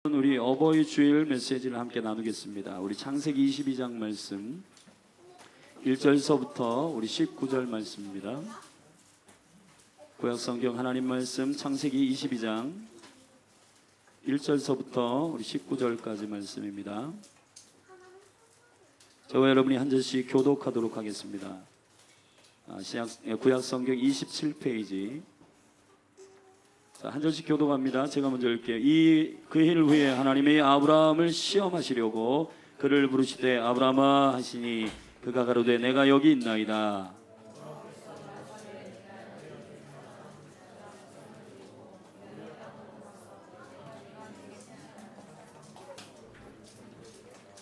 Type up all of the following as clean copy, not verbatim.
우리 어버이 주일 메시지를 함께 나누겠습니다. 우리 창세기 22장 말씀 1절서부터 우리 19절 말씀입니다. 구약성경 하나님 말씀 창세기 22장 1절서부터 우리 19절까지 말씀입니다. 저와 여러분이 한 절씩 교독하도록 하겠습니다. 구약성경 27페이지 한 절씩 교독합니다. 제가 먼저 읽게요. 그 일 후에 하나님이 아브라함을 시험하시려고 그를 부르시되 아브라함아 하시니 그가 가로되 내가 여기 있나이다.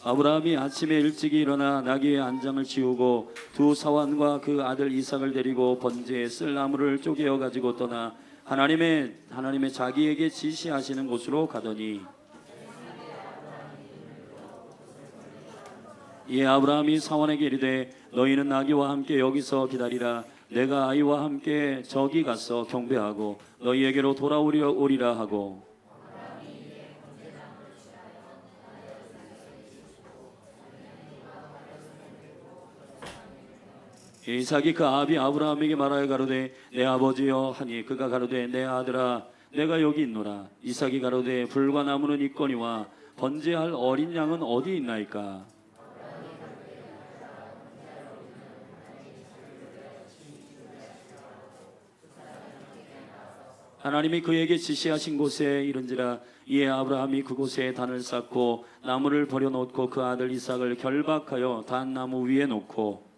아브라함이 아침에 일찍이 일어나 나귀의 안장을 지우고 두 사환과 그 아들 이삭을 데리고 번제에 쓸 나무를 쪼개어 가지고 떠나 하나님의 자기에게 지시하시는 곳으로 가더니 이에 아브라함이 사환에게 이르되 너희는 나귀와 함께 여기서 기다리라. 내가 아이와 함께 저기 가서 경배하고 너희에게로 돌아오리라 하고 이삭이 그 아비 아브라함에게 말하여 가로되 내 아버지여 하니 그가 가로되 내 아들아 내가 여기 있노라. 이삭이 가로되 불과 나무는 있거니와 번제할 어린 양은 어디 있나이까. 하나님이 그에게 지시하신 곳에 이른지라. 이에 아브라함이 그곳에 단을 쌓고 나무를 버려놓고 그 아들 이삭을 결박하여 단나무 위에 놓고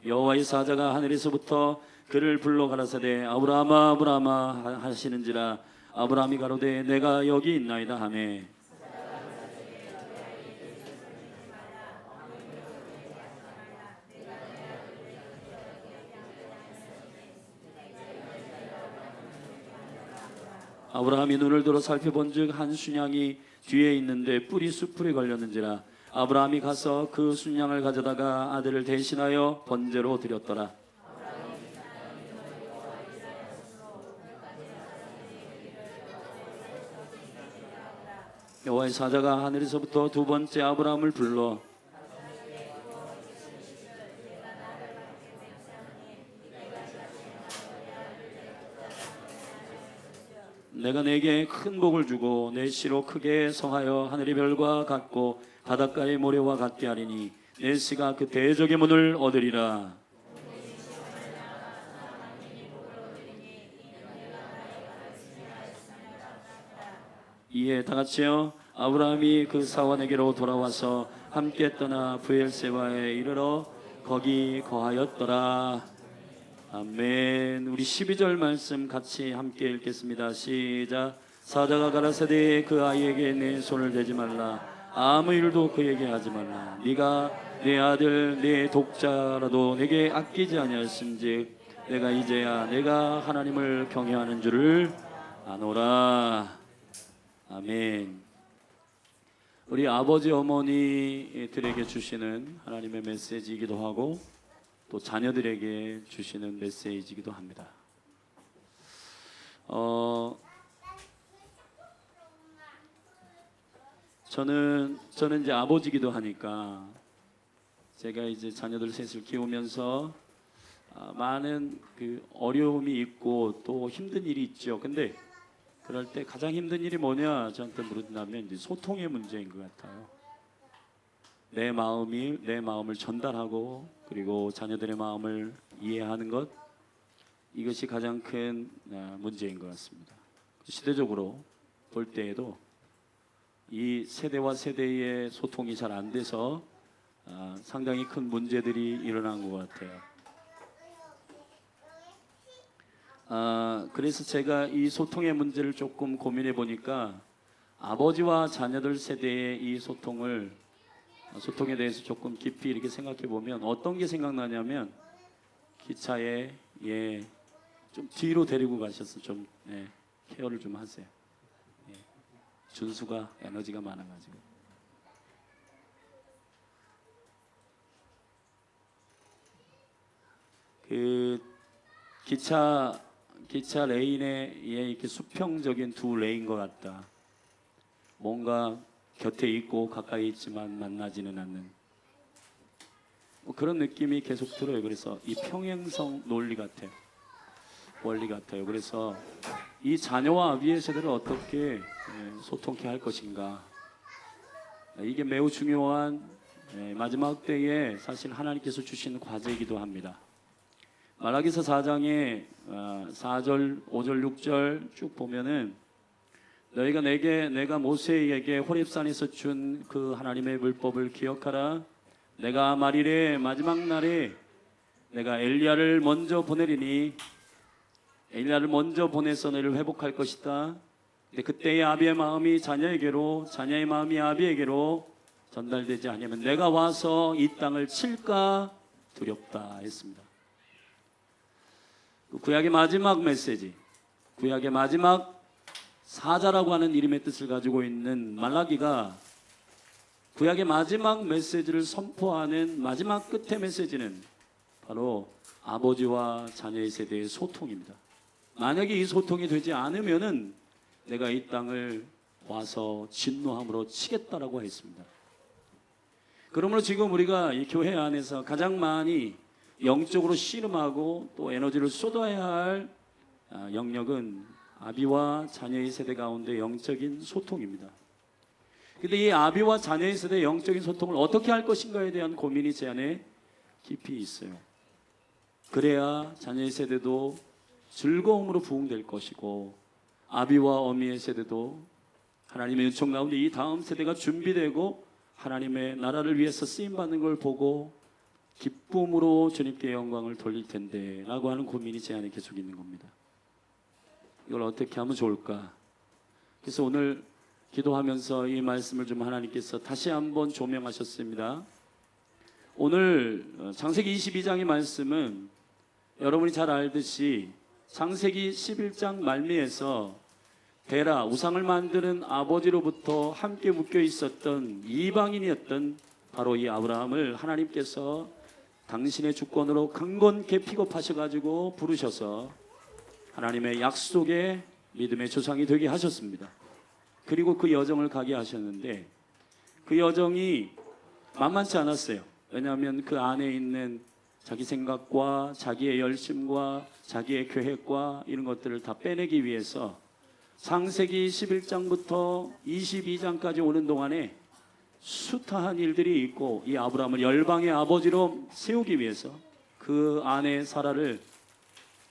여호와의 사자가 하늘에서부터 그를 불러 가라사대 아브라함아 아브라함아 하시는지라. 아브라함이 가로되 내가 여기 있나이다 하매 아브라함이 눈을 들어 살펴본즉 한 순양이 뒤에 있는데 뿔이 수풀에 걸렸는지라. 아브라함이 가서 그 순양을 가져다가 아들을 대신하여 번제로 드렸더라. 여호와의 사자가 하늘에서부터 두 번째 아브라함을 불러 내가 내게 큰 복을 주고 내 씨로 크게 성하여 하늘의 별과 같고 바닷가의 모래와 같게 하리니 내 씨가 그 대적의 문을 얻으리라. 이에 다같이요 아브라함이 그 사환에게로 돌아와서 함께 떠나 브엘세바에 이르러 거기 거하였더라. 아멘. 우리 12절 말씀 같이 함께 읽겠습니다. 시작. 사자가 가라사대 그 아이에게 내 손을 대지 말라. 아무 일도 그에게 하지 말라. 네가 내 아들 내 독자라도 내게 아끼지 아니하였은즉 내가 이제야 내가 하나님을 경외하는 줄을 아노라. 아멘. 우리 아버지 어머니들에게 주시는 하나님의 메시지이기도 하고 또 자녀들에게 주시는 메시지이기도 합니다. 저는 이제 아버지기도 하니까 제가 이제 자녀들 셋을 키우면서 많은 그 어려움이 있고 또 힘든 일이 있죠. 근데 그럴 때 가장 힘든 일이 뭐냐 저한테 물어본다면 이제 소통의 문제인 것 같아요. 내 마음을 전달하고 그리고 자녀들의 마음을 이해하는 것, 이것이 가장 큰 문제인 것 같습니다. 시대적으로 볼 때에도 이 세대와 세대의 소통이 잘 안 돼서 상당히 큰 문제들이 일어난 것 같아요. 그래서 제가 이 소통의 문제를 조금 고민해 보니까 아버지와 자녀들 세대의 이 소통에 대해서 조금 깊이 이렇게 생각해 보면 어떤 게 생각나냐면 기차에 좀 뒤로 데리고 가셔서 좀 케어를 좀 하세요. 준수가 에너지가 많아가지고 그 기차 기차 레인에 이렇게 수평적인 두 레인과 같다. 뭔가 곁에 있고 가까이 있지만 만나지는 않는 뭐 그런 느낌이 계속 들어요. 그래서 이 평행성 논리 같아요. 원리 같아요. 그래서 이 자녀와 아비의 세대를 어떻게 소통케 할 것인가, 이게 매우 중요한 마지막 때에 사실 하나님께서 주신 과제이기도 합니다. 말라기서 4장에 4절, 5절, 6절 쭉 보면은 너희가 내가 모세에게 호렙산에서 준 그 하나님의 물법을 기억하라. 내가 말이래 마지막 날에 내가 엘리야를 먼저 보내리니 엘리야를 먼저 보내서 너희를 회복할 것이다. 근데 그때의 아비의 마음이 자녀에게로, 자녀의 마음이 아비에게로 전달되지 않으면 내가 와서 이 땅을 칠까 두렵다 했습니다. 구약의 마지막 메시지, 구약의 마지막 사자라고 하는 이름의 뜻을 가지고 있는 말라기가 구약의 마지막 메시지를 선포하는 마지막 끝의 메시지는 바로 아버지와 자녀의 세대의 소통입니다. 만약에 이 소통이 되지 않으면은 내가 이 땅을 와서 진노함으로 치겠다라고 했습니다. 그러므로 지금 우리가 이 교회 안에서 가장 많이 영적으로 씨름하고 또 에너지를 쏟아야 할 영역은 아비와 자녀의 세대 가운데 영적인 소통입니다. 근데 이 아비와 자녀의 세대 영적인 소통을 어떻게 할 것인가에 대한 고민이 제 안에 깊이 있어요. 그래야 자녀의 세대도 즐거움으로 부흥될 것이고 아비와 어미의 세대도 하나님의 은총 가운데 이 다음 세대가 준비되고 하나님의 나라를 위해서 쓰임받는 걸 보고 기쁨으로 주님께 영광을 돌릴 텐데 라고 하는 고민이 제 안에 계속 있는 겁니다. 이걸 어떻게 하면 좋을까? 그래서 오늘 기도하면서 이 말씀을 좀 하나님께서 다시 한번 조명하셨습니다. 오늘 창세기 22장의 말씀은 여러분이 잘 알듯이 창세기 11장 말미에서 데라, 우상을 만드는 아버지로부터 함께 묶여 있었던 이방인이었던 바로 이 아브라함을 하나님께서 당신의 주권으로 강건케 픽업하셔가지고 부르셔서 하나님의 약속의 믿음의 조상이 되게 하셨습니다. 그리고 그 여정을 가게 하셨는데 그 여정이 만만치 않았어요. 왜냐하면 그 안에 있는 자기 생각과 자기의 열심과 자기의 계획과 이런 것들을 다 빼내기 위해서 창세기 11장부터 22장까지 오는 동안에 숱한 일들이 있고 이 아브라함을 열방의 아버지로 세우기 위해서 그 아내 사라를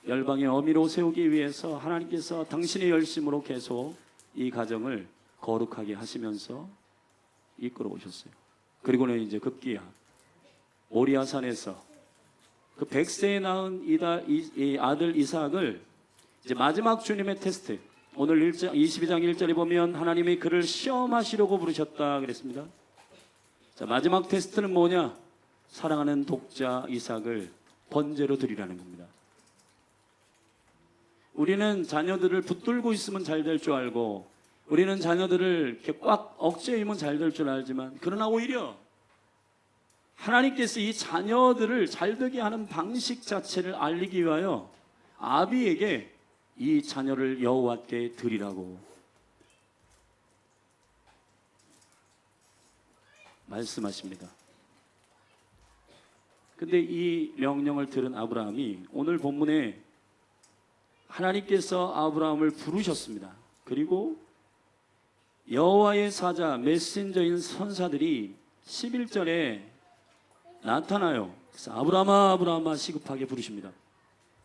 열방의 어미로 세우기 위해서 하나님께서 당신의 열심으로 계속 이 가정을 거룩하게 하시면서 이끌어 오셨어요. 그리고는 이제 급기야 모리아산에서 그 100세에 낳은 이 아들 이삭을 이제 마지막 주님의 테스트, 오늘 22장 1절에 보면 하나님이 그를 시험하시려고 부르셨다 그랬습니다. 자, 마지막 테스트는 뭐냐? 사랑하는 독자 이삭을 번제로 드리라는 겁니다. 우리는 자녀들을 붙들고 있으면 잘 될 줄 알고 우리는 자녀들을 이렇게 꽉 억제이면 잘 될 줄 알지만 그러나 오히려 하나님께서 이 자녀들을 잘되게 하는 방식 자체를 알리기 위하여 아비에게 이 자녀를 여호와께 드리라고 말씀하십니다. 근데 이 명령을 들은 아브라함이 오늘 본문에 하나님께서 아브라함을 부르셨습니다. 그리고 여호와의 사자 메신저인 선사들이 11절에 나타나요. 그래서 아브라함아 아브라함아 시급하게 부르십니다.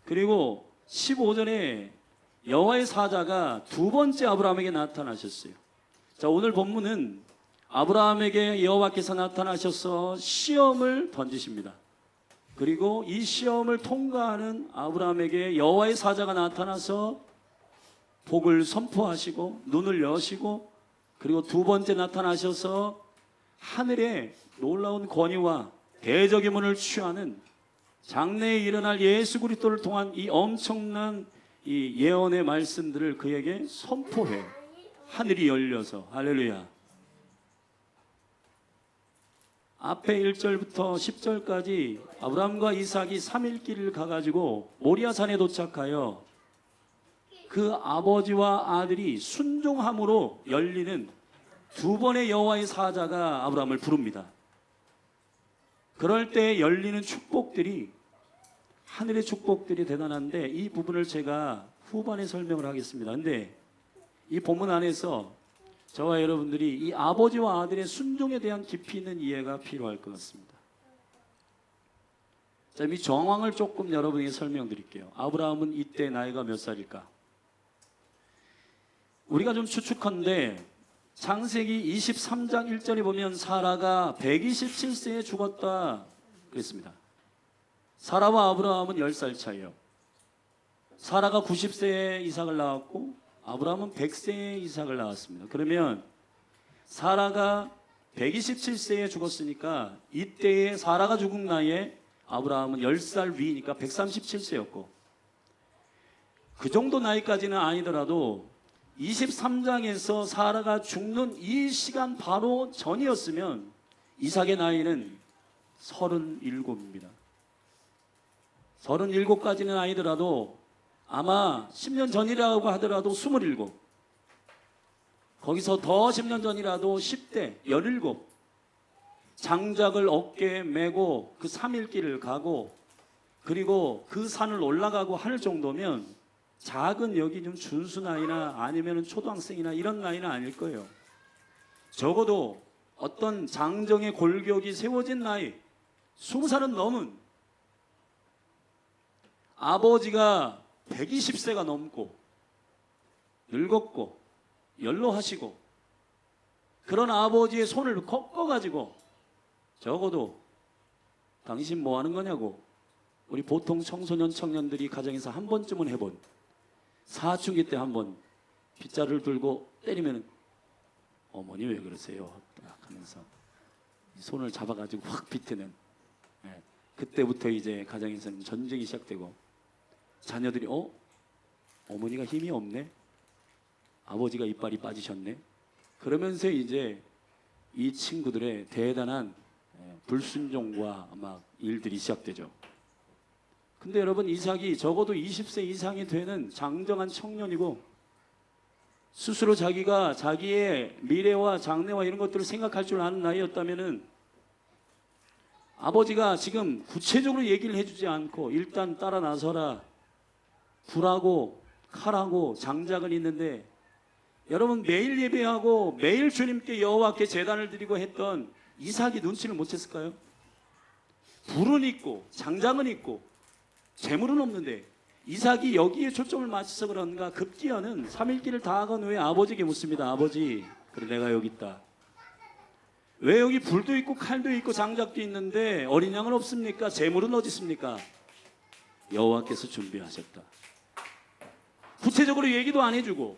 그리고 15절에 여호와의 사자가 두 번째 아브라함에게 나타나셨어요. 자, 오늘 본문은 아브라함에게 여호와께서 나타나셔서 시험을 던지십니다. 그리고 이 시험을 통과하는 아브라함에게 여호와의 사자가 나타나서 복을 선포하시고 눈을 여시고 그리고 두 번째 나타나셔서 하늘의 놀라운 권위와 대적의 문을 취하는 장래에 일어날 예수 그리스도를 통한 이 엄청난 이 예언의 말씀들을 그에게 선포해 하늘이 열려서 할렐루야. 앞에 1절부터 10절까지 아브라함과 이삭이 3일 길을 가가지고 모리아산에 도착하여 그 아버지와 아들이 순종함으로 열리는 두 번의 여호와의 사자가 아브라함을 부릅니다. 그럴 때 열리는 축복들이 하늘의 축복들이 대단한데 이 부분을 제가 후반에 설명을 하겠습니다. 근데 이 본문 안에서 저와 여러분들이 이 아버지와 아들의 순종에 대한 깊이 있는 이해가 필요할 것 같습니다. 자, 이 정황을 조금 여러분에게 설명드릴게요. 아브라함은 이때 나이가 몇 살일까? 우리가 좀 추측한데 창세기 23장 1절에 보면 사라가 127세에 죽었다 그랬습니다. 사라와 아브라함은 10살 차이요. 사라가 90세에 이삭을 낳았고 아브라함은 100세에 이삭을 낳았습니다. 그러면 사라가 127세에 죽었으니까 이때에 사라가 죽은 나이에 아브라함은 10살 위니까 137세였고 그 정도 나이까지는 아니더라도 23장에서 사라가 죽는 이 시간 바로 전이었으면 이삭의 나이는 37입니다. 37까지는 아니더라도 아마 10년 전이라고 하더라도 27, 거기서 더 10년 전이라도 10대 17, 장작을 어깨에 메고 그 3일길을 가고 그리고 그 산을 올라가고 할 정도면 작은 여기 좀 준수 나이나 아니면 초등학생이나 이런 나이는 아닐 거예요. 적어도 어떤 장정의 골격이 세워진 나이 20살은 넘은 아버지가 120세가 넘고 늙었고 연로하시고 그런 아버지의 손을 꺾어가지고 적어도 당신 뭐 하는 거냐고 우리 보통 청소년 청년들이 가정에서 한 번쯤은 해본 사춘기 때 한번 빗자루를 들고 때리면 어머니 왜 그러세요? 딱 하면서 손을 잡아가지고 확 비트는 그때부터 이제 가정에서는 전쟁이 시작되고 자녀들이 어머니가 힘이 없네? 아버지가 이빨이 빠지셨네? 그러면서 이제 이 친구들의 대단한 불순종과 막 일들이 시작되죠. 근데 여러분 이삭이 적어도 20세 이상이 되는 장정한 청년이고 스스로 자기가 자기의 미래와 장래와 이런 것들을 생각할 줄 아는 나이였다면은 아버지가 지금 구체적으로 얘기를 해주지 않고 일단 따라 나서라 불하고 칼하고 장작을 있는데 여러분 매일 예배하고 매일 주님께 여호와께 제단을 드리고 했던 이삭이 눈치를 못 챘을까요? 불은 있고 장작은 있고 재물은 없는데 이삭이 여기에 초점을 맞춰서 그런가 급기야는 3일길을 다 간 후에 아버지에게 묻습니다. 아버지, 그래 내가 여기 있다. 왜 여기 불도 있고 칼도 있고 장작도 있는데 어린 양은 없습니까? 재물은 어디 있습니까? 여호와께서 준비하셨다. 구체적으로 얘기도 안 해주고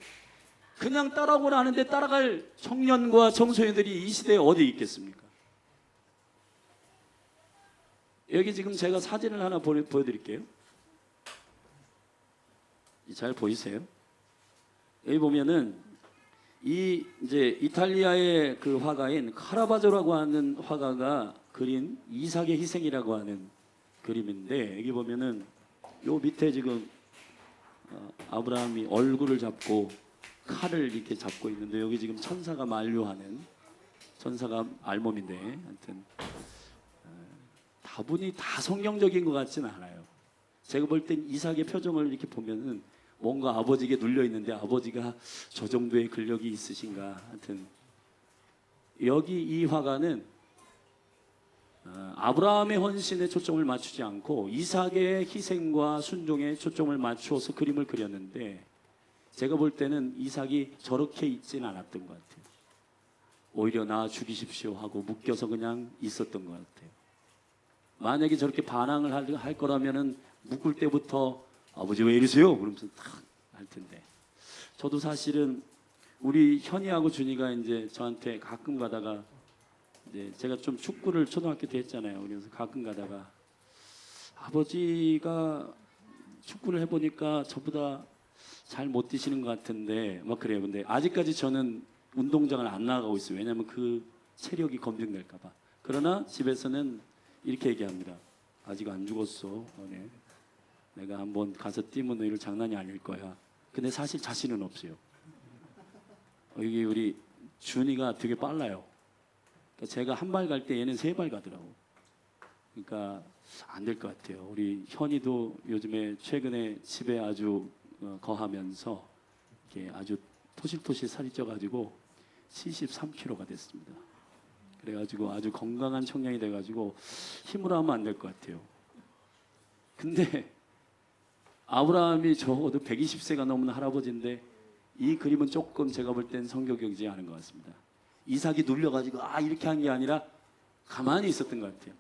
그냥 따라오라 하는데 따라갈 청년과 청소년들이 이 시대에 어디 있겠습니까? 여기 지금 제가 사진을 하나 보여드릴게요. 잘 보이세요? 여기 보면은 이 이제 이탈리아의 그 화가인 카라바조라고 하는 화가가 그린 이삭의 희생이라고 하는 그림인데 여기 보면은 요 밑에 지금 아브라함이 얼굴을 잡고 칼을 이렇게 잡고 있는데 여기 지금 천사가 만류하는 천사가 알몸인데 하여튼 다분히 다 성경적인 것 같지는 않아요. 제가 볼 땐 이삭의 표정을 이렇게 보면은 뭔가 아버지에게 눌려 있는데 아버지가 저 정도의 근력이 있으신가 하여튼 여기 이 화가는 아브라함의 헌신에 초점을 맞추지 않고 이삭의 희생과 순종에 초점을 맞추어서 그림을 그렸는데 제가 볼 때는 이삭이 저렇게 있지는 않았던 것 같아요. 오히려 나 죽이십시오 하고 묶여서 그냥 있었던 것 같아요. 만약에 저렇게 반항을 할 거라면은 묶을 때부터 아버지 왜 이러세요? 그러면서 탁 할 텐데. 저도 사실은 우리 현이하고 준이가 이제 저한테 가끔 가다가 이제 제가 좀 축구를 초등학교 때 했잖아요. 그래서 가끔 가다가 아버지가 축구를 해보니까 저보다 잘 못 뛰시는 것 같은데 막 그래요. 근데 아직까지 저는 운동장을 안 나가고 있어요. 왜냐하면 그 체력이 검증될까 봐. 그러나 집에서는 이렇게 얘기합니다. 아직 안 죽었어. 너네. 내가 한번 가서 뛰면 너희를 장난이 아닐 거야. 근데 사실 자신은 없어요. 여기 우리 준이가 되게 빨라요. 그러니까 제가 한 발 갈 때 얘는 3발 가더라고. 그러니까 안 될 것 같아요. 우리 현이도 요즘에 최근에 집에 아주 거하면서 이렇게 아주 토실토실 살이 쪄가지고 73kg가 됐습니다. 그래가지고 아주 건강한 청년이 돼가지고 힘으로 하면 안 될 것 같아요. 근데 아브라함이 적어도 120세가 넘은 할아버지인데 이 그림은 조금 제가 볼 땐 성경적이지 않은 것 같습니다. 이삭이 눌려가지고 이렇게 한 게 아니라 가만히 있었던 것 같아요.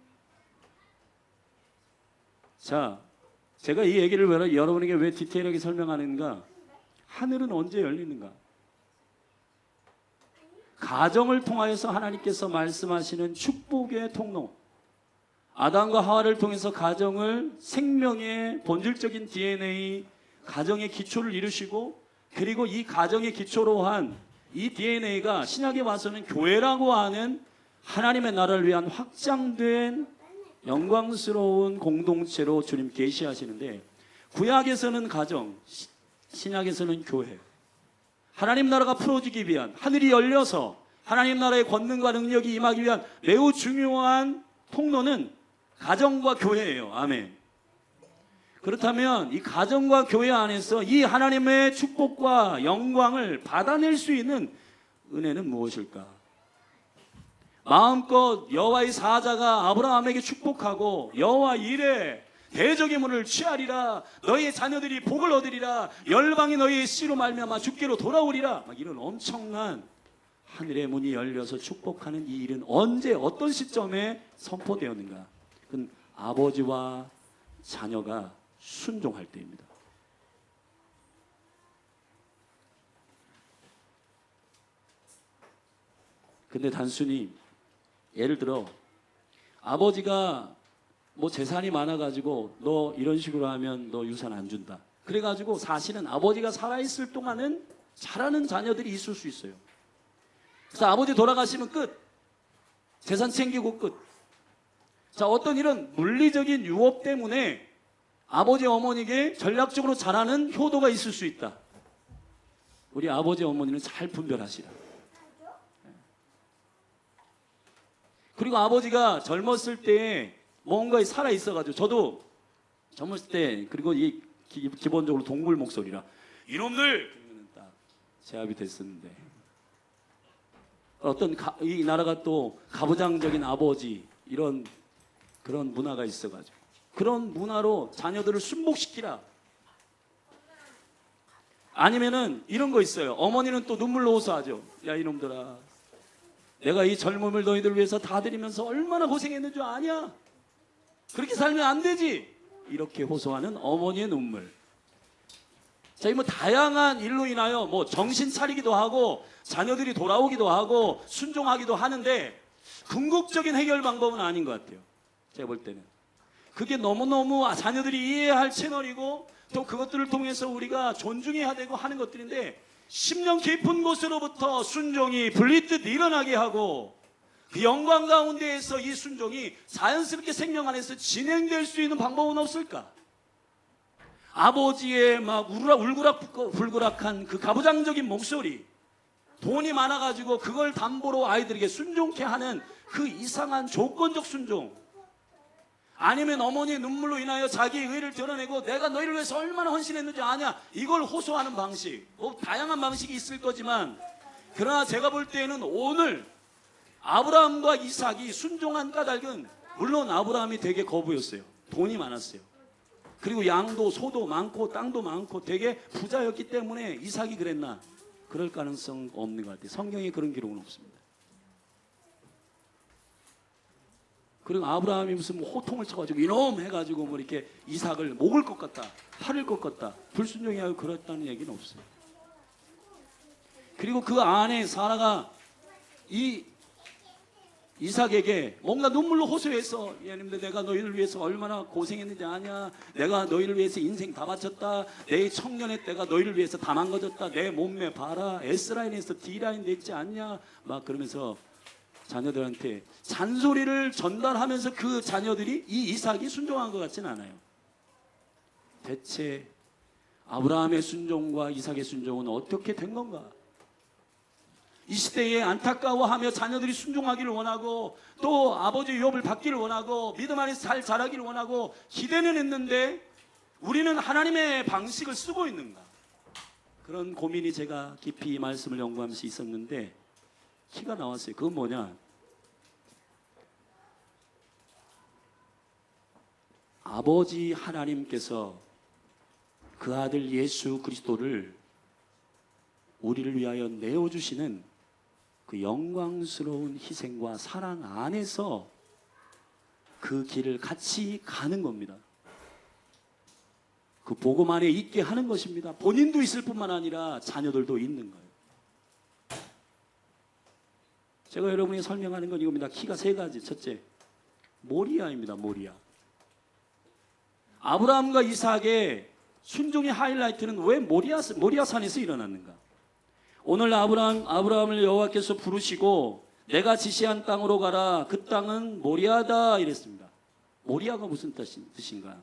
자, 제가 이 얘기를 여러분에게 왜 디테일하게 설명하는가? 하늘은 언제 열리는가? 가정을 통하여서 하나님께서 말씀하시는 축복의 통로, 아담과 하와를 통해서 가정을 생명의 본질적인 DNA, 가정의 기초를 이루시고, 그리고 이 가정의 기초로 한 이 DNA가 신약에 와서는 교회라고 하는 하나님의 나라를 위한 확장된 영광스러운 공동체로 주님 계시하시는데, 구약에서는 가정, 신약에서는 교회, 하나님 나라가 풀어지기 위한, 하늘이 열려서 하나님 나라의 권능과 능력이 임하기 위한 매우 중요한 통로는 가정과 교회예요. 아멘. 그렇다면 이 가정과 교회 안에서 이 하나님의 축복과 영광을 받아낼 수 있는 은혜는 무엇일까? 마음껏 여호와의 사자가 아브라함에게 축복하고 여호와 이레 대적의 문을 취하리라, 너희의 자녀들이 복을 얻으리라, 열방이 너희의 씨로 말미암아 주께로 돌아오리라, 막 이런 엄청난 하늘의 문이 열려서 축복하는 이 일은 언제 어떤 시점에 선포되었는가? 그건 아버지와 자녀가 순종할 때입니다. 근데 단순히 예를 들어 아버지가 뭐 재산이 많아가지고 너 이런 식으로 하면 너 유산 안 준다, 그래가지고 사실은 아버지가 살아있을 동안은 잘하는 자녀들이 있을 수 있어요. 그래서 아버지 돌아가시면 끝, 재산 챙기고 끝. 자, 어떤 이런 물리적인 유업 때문에 아버지 어머니에게 전략적으로 잘하는 효도가 있을 수 있다. 우리 아버지 어머니는 잘 분별하시라. 그리고 아버지가 젊었을 때 뭔가에 살아 있어가지고, 저도 젊었을 때, 그리고 이 기본적으로 동물 목소리라 이놈들 그러면 딱 제압이 됐었는데, 어떤 이 나라가 또 가부장적인 아버지 이런 그런 문화가 있어가지고 그런 문화로 자녀들을 순복시키라. 아니면은 이런 거 있어요. 어머니는 또 눈물로 호소하죠. 야 이놈들아, 내가 이 젊음을 너희들 위해서 다 드리면서 얼마나 고생했는 줄 아냐? 그렇게 살면 안 되지. 이렇게 호소하는 어머니의 눈물. 자, 이 뭐 다양한 일로 인하여 뭐 정신 차리기도 하고 자녀들이 돌아오기도 하고 순종하기도 하는데 궁극적인 해결 방법은 아닌 것 같아요. 제가 볼 때는 그게 너무너무 자녀들이 이해할 채널이고 또 그것들을 통해서 우리가 존중해야 되고 하는 것들인데, 심령 깊은 곳으로부터 순종이 불리듯 일어나게 하고 그 영광 가운데에서 이 순종이 자연스럽게 생명 안에서 진행될 수 있는 방법은 없을까? 아버지의 막 울그락불그락한 그 가부장적인 목소리, 돈이 많아가지고 그걸 담보로 아이들에게 순종케 하는 그 이상한 조건적 순종, 아니면 어머니의 눈물로 인하여 자기의 의를 드러내고 내가 너희를 위해서 얼마나 헌신했는지 아냐, 이걸 호소하는 방식, 뭐 다양한 방식이 있을 거지만, 그러나 제가 볼 때에는 오늘 아브라함과 이삭이 순종한 까닭은, 물론 아브라함이 되게 거부였어요. 돈이 많았어요. 그리고 양도 소도 많고 땅도 많고 되게 부자였기 때문에 이삭이 그랬나? 그럴 가능성 없는 것 같아요. 성경에 그런 기록은 없습니다. 그리고 아브라함이 무슨 뭐 호통을 쳐가지고 이놈 해가지고 뭐 이렇게 이삭을 목을 것 같다, 팔을 것 같다, 불순종이 하고 그랬다는 얘기는 없어요. 그리고 그 안에 사라가 이 이삭에게 뭔가 눈물로 호소해서, 얘님들 내가 너희를 위해서 얼마나 고생했는지 아냐, 내가 너희를 위해서 인생 다 바쳤다, 내 청년의 때가 너희를 위해서 다 망가졌다, 내 몸매 봐라, S라인에서 D라인 됐지 않냐, 막 그러면서 자녀들한테 잔소리를 전달하면서 그 자녀들이 이 이삭이 순종한 것 같지는 않아요. 대체 아브라함의 순종과 이삭의 순종은 어떻게 된 건가? 이 시대에 안타까워하며 자녀들이 순종하기를 원하고 또 아버지 유업을 받기를 원하고 믿음 안에서 잘 자라기를 원하고 기대는 했는데 우리는 하나님의 방식을 쓰고 있는가? 그런 고민이 제가 깊이 이 말씀을 연구하면서 있었는데 키가 나왔어요. 그건 뭐냐? 아버지 하나님께서 그 아들 예수 그리스도를 우리를 위하여 내어주시는 그 영광스러운 희생과 사랑 안에서 그 길을 같이 가는 겁니다. 그 복음 안에 있게 하는 것입니다. 본인도 있을 뿐만 아니라 자녀들도 있는 거예요. 제가 여러분이 설명하는 건 이겁니다. 키가 세 가지. 첫째, 모리아입니다. 모리아. 아브라함과 이삭의 순종의 하이라이트는 왜 모리아 산에서 일어났는가? 오늘 아브라함을 여호와께서 부르시고 내가 지시한 땅으로 가라. 그 땅은 모리아다 이랬습니다. 모리아가 무슨 뜻인가?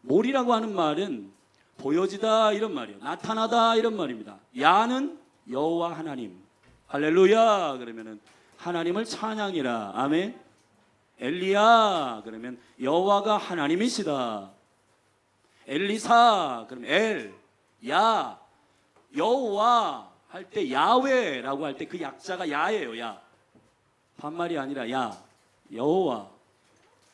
모리라고 하는 말은 보여지다 이런 말이에요. 나타나다 이런 말입니다. 야는 여호와 하나님. 할렐루야. 그러면은 하나님을 찬양이라. 아멘. 엘리야. 그러면 여호와가 하나님이시다. 엘리사. 그러면 엘, 야, 여호와 할 때 야훼라고 할 때 그 약자가 야예요. 야. 반말이 아니라 야. 여호와.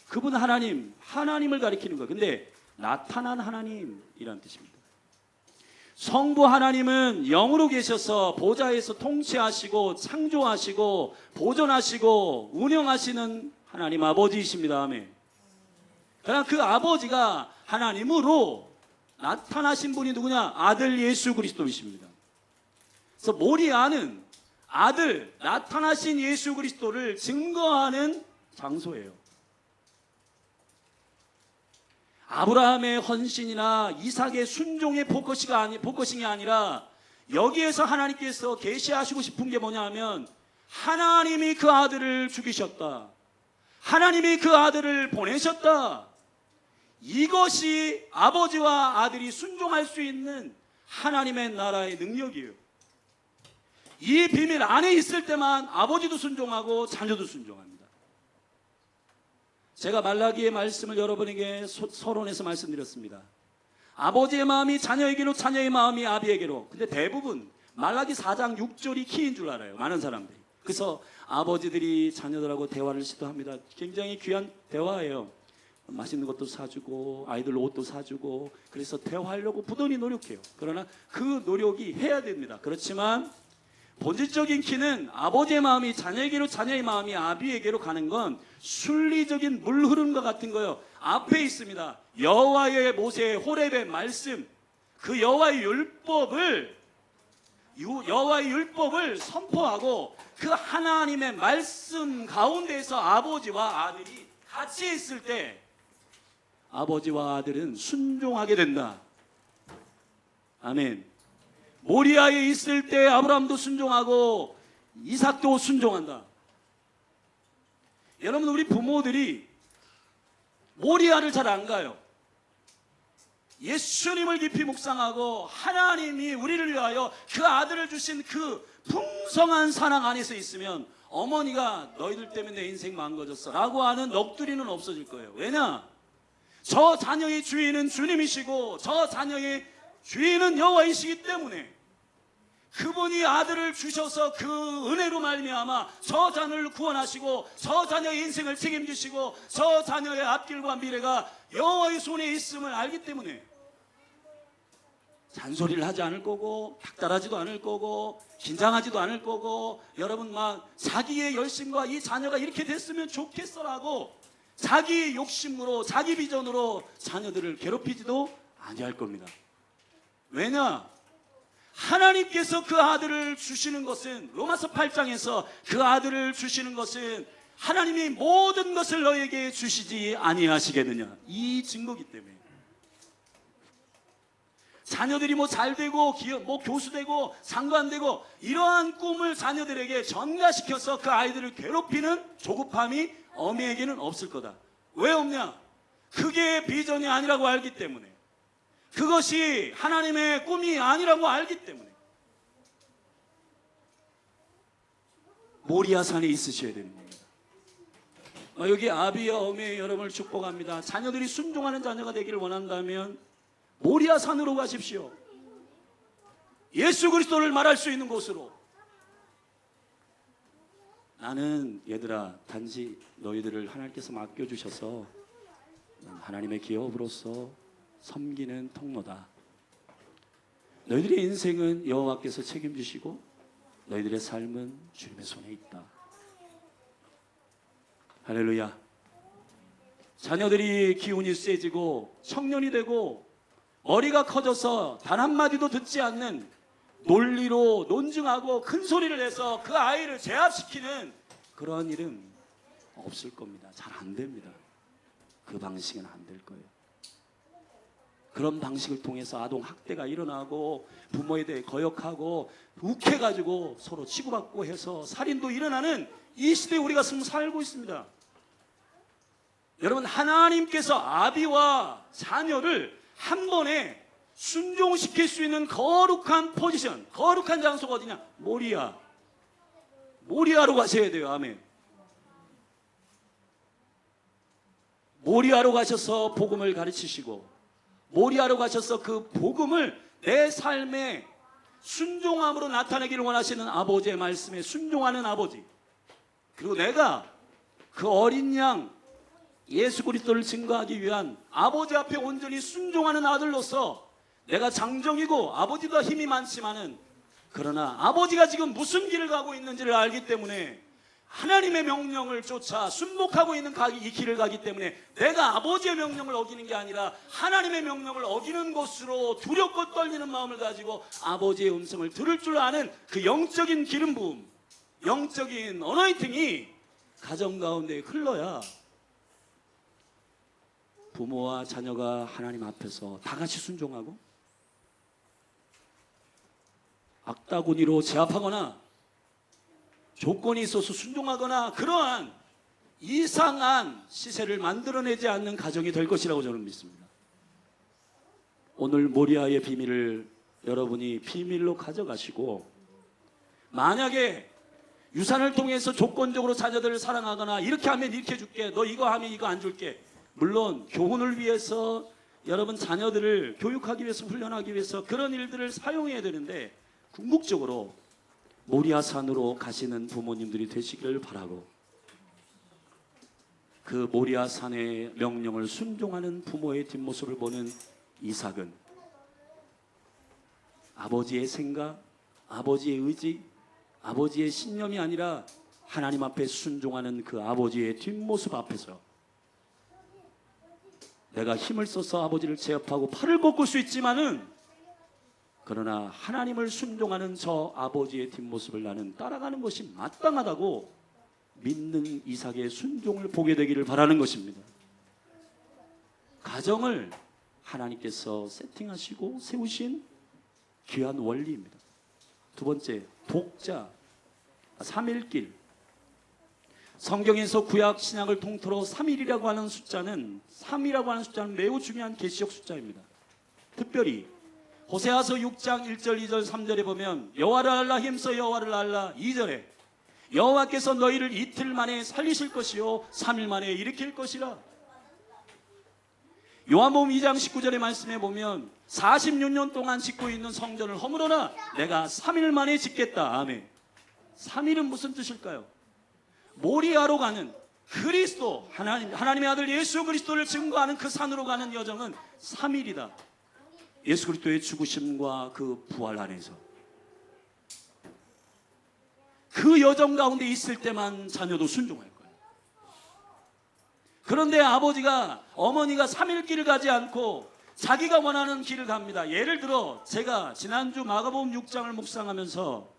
그분 하나님을 가리키는 거예요. 근데 나타난 하나님이란 뜻입니다. 성부 하나님은 영으로 계셔서 보좌에서 통치하시고 창조하시고 보존하시고 운영하시는 하나님 아버지이십니다. 아멘. 그러나 그 아버지가 하나님으로 나타나신 분이 누구냐? 아들 예수 그리스도이십니다. 그래서 모리아는 아들 나타나신 예수 그리스도를 증거하는 장소예요. 아브라함의 헌신이나 이삭의 순종의 포커싱이 아니라 여기에서 하나님께서 계시하시고 싶은 게 뭐냐 하면 하나님이 그 아들을 죽이셨다. 하나님이 그 아들을 보내셨다. 이것이 아버지와 아들이 순종할 수 있는 하나님의 나라의 능력이에요. 이 비밀 안에 있을 때만 아버지도 순종하고 자녀도 순종합니다. 제가 말라기의 말씀을 여러분에게 서론해서 말씀드렸습니다. 아버지의 마음이 자녀에게로, 자녀의 마음이 아비에게로. 근데 대부분 말라기 4장 6절이 키인 줄 알아요. 많은 사람들이. 그래서 아버지들이 자녀들하고 대화를 시도합니다. 굉장히 귀한 대화예요. 맛있는 것도 사주고 아이들 옷도 사주고 그래서 대화하려고 부단히 노력해요. 그러나 그 노력이 해야 됩니다. 그렇지만 본질적인 키는 아버지의 마음이 자녀에게로, 자녀의 마음이 아비에게로 가는 건 순리적인 물 흐름과 같은 거예요. 앞에 있습니다. 여호와의 모세 호렙의 말씀, 그 여호와의 율법을 선포하고 그 하나님의 말씀 가운데서 아버지와 아들이 같이 있을 때 아버지와 아들은 순종하게 된다. 아멘. 모리아에 있을 때 아브라함도 순종하고 이삭도 순종한다. 여러분, 우리 부모들이 모리아를 잘 안 가요. 예수님을 깊이 묵상하고 하나님이 우리를 위하여 그 아들을 주신 그 풍성한 사랑 안에서 있으면 어머니가 너희들 때문에 내 인생 망가졌어 라고 하는 넋두리는 없어질 거예요. 왜냐? 저 자녀의 주인은 주님이시고 저 자녀의 주인은 여호와이시기 때문에 그분이 아들을 주셔서 그 은혜로 말미암아 저 자녀를 구원하시고 저 자녀의 인생을 책임지시고 저 자녀의 앞길과 미래가 여호와의 손에 있음을 알기 때문에 잔소리를 하지 않을 거고 닥달하지도 않을 거고 긴장하지도 않을 거고 여러분 막 자기의 열심과 이 자녀가 이렇게 됐으면 좋겠어라고 자기 욕심으로 자기 비전으로 자녀들을 괴롭히지도 아니할 겁니다. 왜냐? 하나님께서 그 아들을 주시는 것은 로마서 8장에서 그 아들을 주시는 것은 하나님이 모든 것을 너에게 주시지 아니하시겠느냐 이 증거기 때문에 자녀들이 뭐 잘되고 뭐 교수되고 상관되고 이러한 꿈을 자녀들에게 전가시켜서 그 아이들을 괴롭히는 조급함이 어미에게는 없을 거다. 왜 없냐? 그게 비전이 아니라고 알기 때문에 그것이 하나님의 꿈이 아니라고 알기 때문에 모리아산에 있으셔야 되는 겁니다. 여기 아비와 어미의 여러분을 축복합니다. 자녀들이 순종하는 자녀가 되기를 원한다면 모리아산으로 가십시오. 예수 그리스도를 말할 수 있는 곳으로. 나는 얘들아 단지 너희들을 하나님께서 맡겨주셔서 하나님의 기업으로서 섬기는 통로다. 너희들의 인생은 여호와께서 책임지시고 너희들의 삶은 주님의 손에 있다. 할렐루야. 자녀들이 기운이 세지고 청년이 되고 머리가 커져서 단 한마디도 듣지 않는 논리로 논증하고 큰 소리를 내서 그 아이를 제압시키는 그런 일은 없을 겁니다. 잘 안 됩니다. 그 방식은 안 될 거예요. 그런 방식을 통해서 아동 학대가 일어나고 부모에 대해 거역하고 욱해가지고 서로 치고받고 해서 살인도 일어나는 이 시대에 우리가 지금 살고 있습니다. 여러분, 하나님께서 아비와 자녀를 한 번에 순종시킬 수 있는 거룩한 포지션, 거룩한 장소가 어디냐? 모리아로 가셔야 돼요. 아멘. 모리아로 가셔서 복음을 가르치시고 모리아로 가셔서 그 복음을 내 삶에 순종함으로 나타내기를 원하시는 아버지의 말씀에 순종하는 아버지, 그리고 내가 그 어린 양 예수 그리스도를 증거하기 위한 아버지 앞에 온전히 순종하는 아들로서 내가 장정이고 아버지보다 힘이 많지만은 그러나 아버지가 지금 무슨 길을 가고 있는지를 알기 때문에 하나님의 명령을 쫓아 순복하고 있는 이 길을 가기 때문에 내가 아버지의 명령을 어기는 게 아니라 하나님의 명령을 어기는 것으로 두렵고 떨리는 마음을 가지고 아버지의 음성을 들을 줄 아는 그 영적인 기름 부음, 영적인 어너인팅이 가정 가운데 흘러야 부모와 자녀가 하나님 앞에서 다 같이 순종하고 악다구니로 제압하거나 조건이 있어서 순종하거나 그러한 이상한 시세를 만들어내지 않는 가정이 될 것이라고 저는 믿습니다. 오늘 모리아의 비밀을 여러분이 비밀로 가져가시고, 만약에 유산을 통해서 조건적으로 자녀들을 사랑하거나 이렇게 하면 이렇게 해줄게, 너 이거 하면 이거 안 줄게, 물론 교훈을 위해서 여러분 자녀들을 교육하기 위해서 훈련하기 위해서 그런 일들을 사용해야 되는데 궁극적으로 모리아산으로 가시는 부모님들이 되시기를 바라고, 그 모리아산의 명령을 순종하는 부모의 뒷모습을 보는 이삭은 아버지의 생각, 아버지의 의지, 아버지의 신념이 아니라 하나님 앞에 순종하는 그 아버지의 뒷모습 앞에서 내가 힘을 써서 아버지를 제압하고 팔을 꺾을 수 있지만은 그러나 하나님을 순종하는 저 아버지의 뒷모습을 나는 따라가는 것이 마땅하다고 믿는 이삭의 순종을 보게 되기를 바라는 것입니다. 가정을 하나님께서 세팅하시고 세우신 귀한 원리입니다. 두 번째, 독자, 삼일길. 성경에서 구약 신약을 통틀어 3일이라고 하는 숫자는, 3이라고 하는 숫자는 매우 중요한 계시적 숫자입니다. 특별히 호세아서 6장 1절 2절 3절에 보면 여호와를 알라, 힘써 여호와를 알라. 2절에 여호와께서 너희를 이틀 만에 살리실 것이요 3일 만에 일으킬 것이라. 요한복음 2장 19절의 말씀에 보면 46년 동안 짓고 있는 성전을 허물어라, 내가 3일 만에 짓겠다. 아멘. 3일은 무슨 뜻일까요? 모리아로 가는 그리스도, 하나님의 아들 예수 그리스도를 증거하는 그 산으로 가는 여정은 3일이다. 예수 그리스도의 죽으심과 그 부활 안에서 그 여정 가운데 있을 때만 자녀도 순종할 거예요. 그런데 아버지가, 어머니가 3일 길을 가지 않고 자기가 원하는 길을 갑니다. 예를 들어 제가 지난주 마가복음 6장을 묵상하면서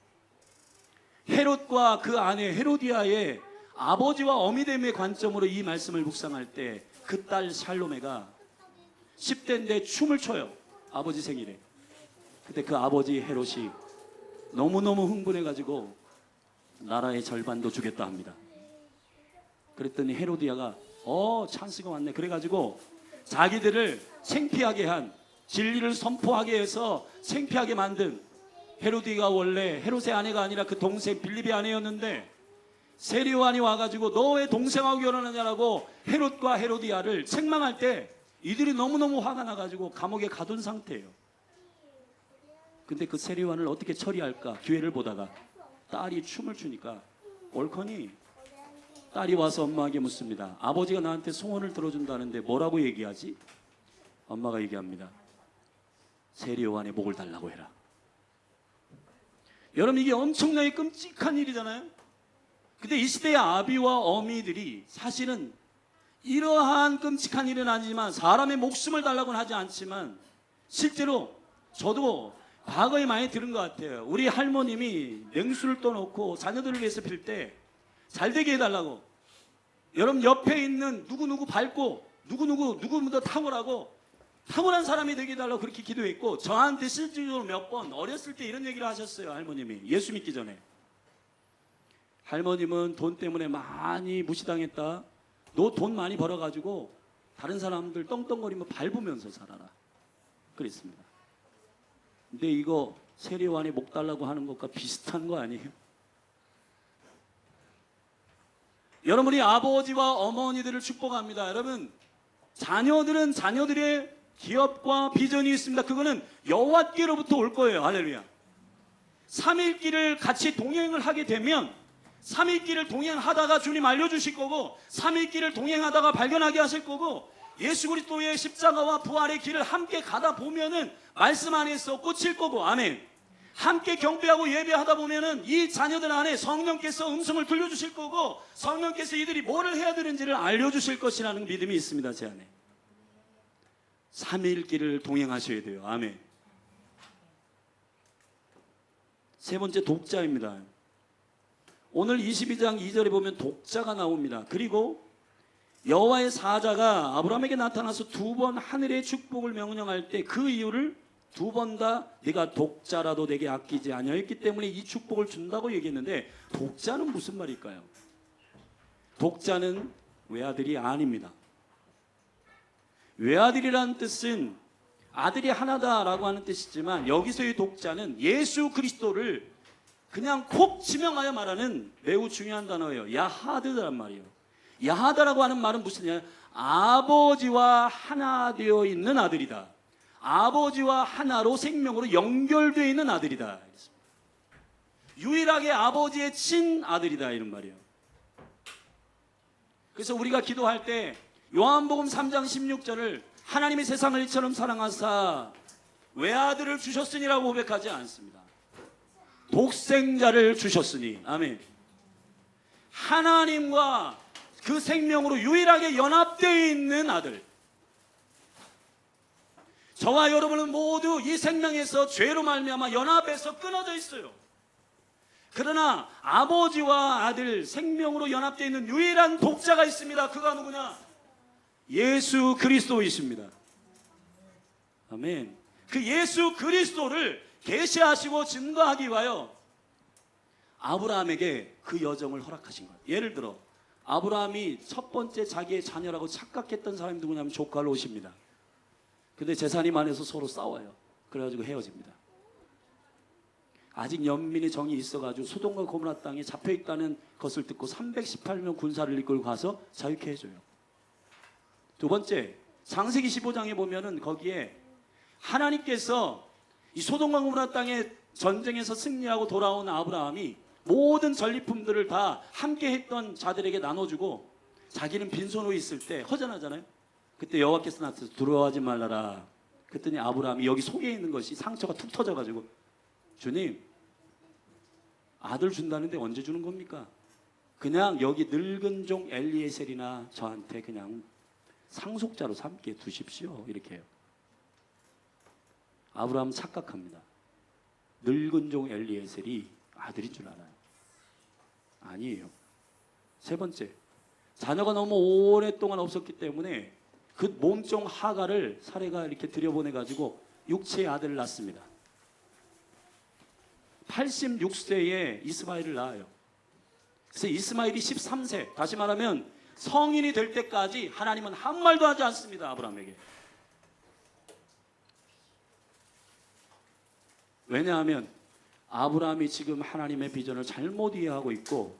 헤롯과 그 아내 헤로디아의 아버지와 어미됨의 관점으로 이 말씀을 묵상할 때 그 딸 살로메가 10대인데 춤을 춰요. 아버지 생일에. 그때 그 아버지 헤롯이 너무너무 흥분해가지고 나라의 절반도 주겠다 합니다. 그랬더니 헤로디아가 찬스가 왔네. 그래가지고 자기들을 창피하게 한 진리를 선포하게 해서 창피하게 만든 헤로디가 원래 헤롯의 아내가 아니라 그 동생 빌립의 아내였는데 세리요한이 와가지고 너 왜 동생하고 결혼하냐라고 헤롯과 헤로디아를 책망할 때 이들이 너무너무 화가 나가지고 감옥에 가둔 상태예요. 근데 그 세리요한을 어떻게 처리할까 기회를 보다가 딸이 춤을 추니까 옳거니 딸이 와서 엄마에게 묻습니다. 아버지가 나한테 소원을 들어준다는데 뭐라고 얘기하지? 엄마가 얘기합니다. 세리요한의 목을 달라고 해라. 여러분 이게 엄청나게 끔찍한 일이잖아요. 근데 이 시대의 아비와 어미들이 사실은 이러한 끔찍한 일은 아니지만 사람의 목숨을 달라고는 하지 않지만 실제로 저도 과거에 많이 들은 것 같아요. 우리 할머님이 냉수를 떠놓고 자녀들을 위해서 빌 때 잘되게 해달라고 여러분 옆에 있는 누구누구 밟고 누구보다 탁월하고 탁월한 사람이 되게 해달라고 그렇게 기도했고 저한테 실질적으로 몇 번 어렸을 때 이런 얘기를 하셨어요. 할머님이 예수 믿기 전에 할머님은 돈 때문에 많이 무시당했다. 너 돈 많이 벌어가지고 다른 사람들 떵떵거리며 밟으면서 살아라 그랬습니다. 근데 이거 세리요한이 목 달라고 하는 것과 비슷한 거 아니에요? 여러분이 아버지와 어머니들을 축복합니다. 여러분 자녀들은 자녀들의 기업과 비전이 있습니다. 그거는 여호와께로부터 올 거예요. 할렐루야. 3일 길을 같이 동행을 하게 되면 3일 길을 동행하다가 주님 알려주실 거고 3일 길을 동행하다가 발견하게 하실 거고 예수 그리스도의 십자가와 부활의 길을 함께 가다 보면은 말씀 안에서 꽂힐 거고 아멘. 함께 경배하고 예배하다 보면은 이 자녀들 안에 성령께서 음성을 들려주실 거고 성령께서 이들이 뭐를 해야 되는지를 알려주실 것이라는 믿음이 있습니다. 제 안에 3일 길을 동행하셔야 돼요. 아멘. 세 번째 독자입니다. 오늘 22장 2절에 보면 독자가 나옵니다. 그리고 여호와의 사자가 아브라함에게 나타나서 두 번 하늘의 축복을 명령할 때 그 이유를 두 번 다 네가 독자라도 내게 아끼지 아니하였기 때문에 이 축복을 준다고 얘기했는데 독자는 무슨 말일까요? 독자는 외아들이 아닙니다. 외아들이라는 뜻은 아들이 하나다라고 하는 뜻이지만 여기서의 독자는 예수 그리스도를 그냥 콕 지명하여 말하는 매우 중요한 단어예요. 야하드란 말이에요. 야하다라고 하는 말은 무슨 얘기냐? 아버지와 하나 되어 있는 아들이다. 아버지와 하나로 생명으로 연결되어 있는 아들이다. 유일하게 아버지의 친아들이다 이런 말이에요. 그래서 우리가 기도할 때 요한복음 3장 16절을 하나님이 세상을 이처럼 사랑하사 외아들을 주셨으니라고 고백하지 않습니다. 독생자를 주셨으니 아멘. 하나님과 그 생명으로 유일하게 연합되어 있는 아들. 저와 여러분은 모두 이 생명에서 죄로 말미암아 연합해서 끊어져 있어요. 그러나 아버지와 아들 생명으로 연합되어 있는 유일한 독자가 있습니다. 그가 누구냐? 예수 그리스도이십니다. 아멘. 그 예수 그리스도를 계시하시고 증거하기 위하여 아브라함에게 그 여정을 허락하신 거예요. 예를 들어 아브라함이 첫 번째 자기의 자녀라고 착각했던 사람이 누구냐면 조카 롯입니다. 근데 재산이 많아서 서로 싸워요. 그래가지고 헤어집니다. 아직 연민의 정이 있어가지고 소돔과 고모라 땅에 잡혀있다는 것을 듣고 318명 군사를 이끌고 가서 자유케 해줘요. 두 번째 창세기 15장에 보면은 거기에 하나님께서 이 소돔과 고모라 땅에 전쟁에서 승리하고 돌아온 아브라함이 모든 전리품들을 다 함께 했던 자들에게 나눠주고 자기는 빈손으로 있을 때 허전하잖아요. 그때 여호와께서 나타나서 두려워하지 말라라. 그랬더니 아브라함이 여기 속에 있는 것이 상처가 툭 터져가지고 주님 아들 준다는데 언제 주는 겁니까? 그냥 여기 늙은 종 엘리에셀이나 저한테 그냥 상속자로 삼게 두십시오. 이렇게 해요. 아브라함은 착각합니다. 늙은 종 엘리에셀이 아들인 줄 알아요. 아니에요. 세 번째, 자녀가 너무 오랫동안 없었기 때문에 그 몸종 하가를 사례가 이렇게 들여보내가지고 육체의 아들을 낳습니다. 86세에 이스마엘을 낳아요. 그래서 이스마엘이 13세, 다시 말하면 성인이 될 때까지 하나님은 한 말도 하지 않습니다. 아브라함에게. 왜냐하면 아브라함이 지금 하나님의 비전을 잘못 이해하고 있고,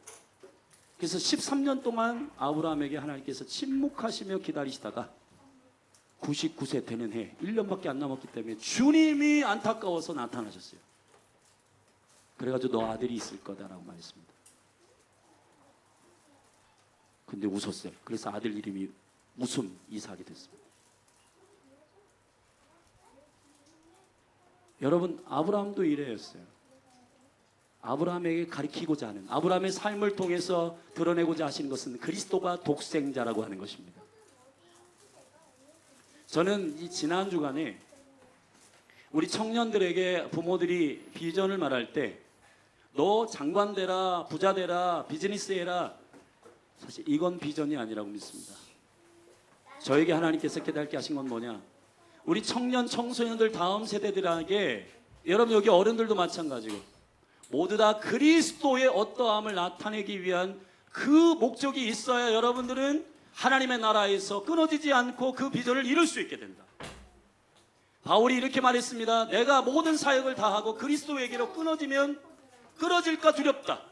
그래서 13년 동안 아브라함에게 하나님께서 침묵하시며 기다리시다가 99세 되는 해 1년밖에 안 남았기 때문에 주님이 안타까워서 나타나셨어요. 그래가지고 너 아들이 있을 거다라고 말했습니다. 근데 웃었어요. 그래서 아들 이름이 웃음 이삭이 됐습니다. 여러분, 아브라함도 이래였어요. 아브라함에게 가리키고자 하는, 아브라함의 삶을 통해서 드러내고자 하시는 것은 그리스도가 독생자라고 하는 것입니다. 저는 이 지난 주간에 우리 청년들에게 부모들이 비전을 말할 때 너 장관 되라, 부자 되라, 비즈니스 해라, 사실 이건 비전이 아니라고 믿습니다. 저에게 하나님께서 깨닫게 하신 건 뭐냐, 우리 청년 청소년들 다음 세대들에게, 여러분 여기 어른들도 마찬가지고 모두 다 그리스도의 어떠함을 나타내기 위한 그 목적이 있어야 여러분들은 하나님의 나라에서 끊어지지 않고 그 비전을 이룰 수 있게 된다. 바울이 이렇게 말했습니다. 내가 모든 사역을 다하고 그리스도에게로 끊어질까 두렵다.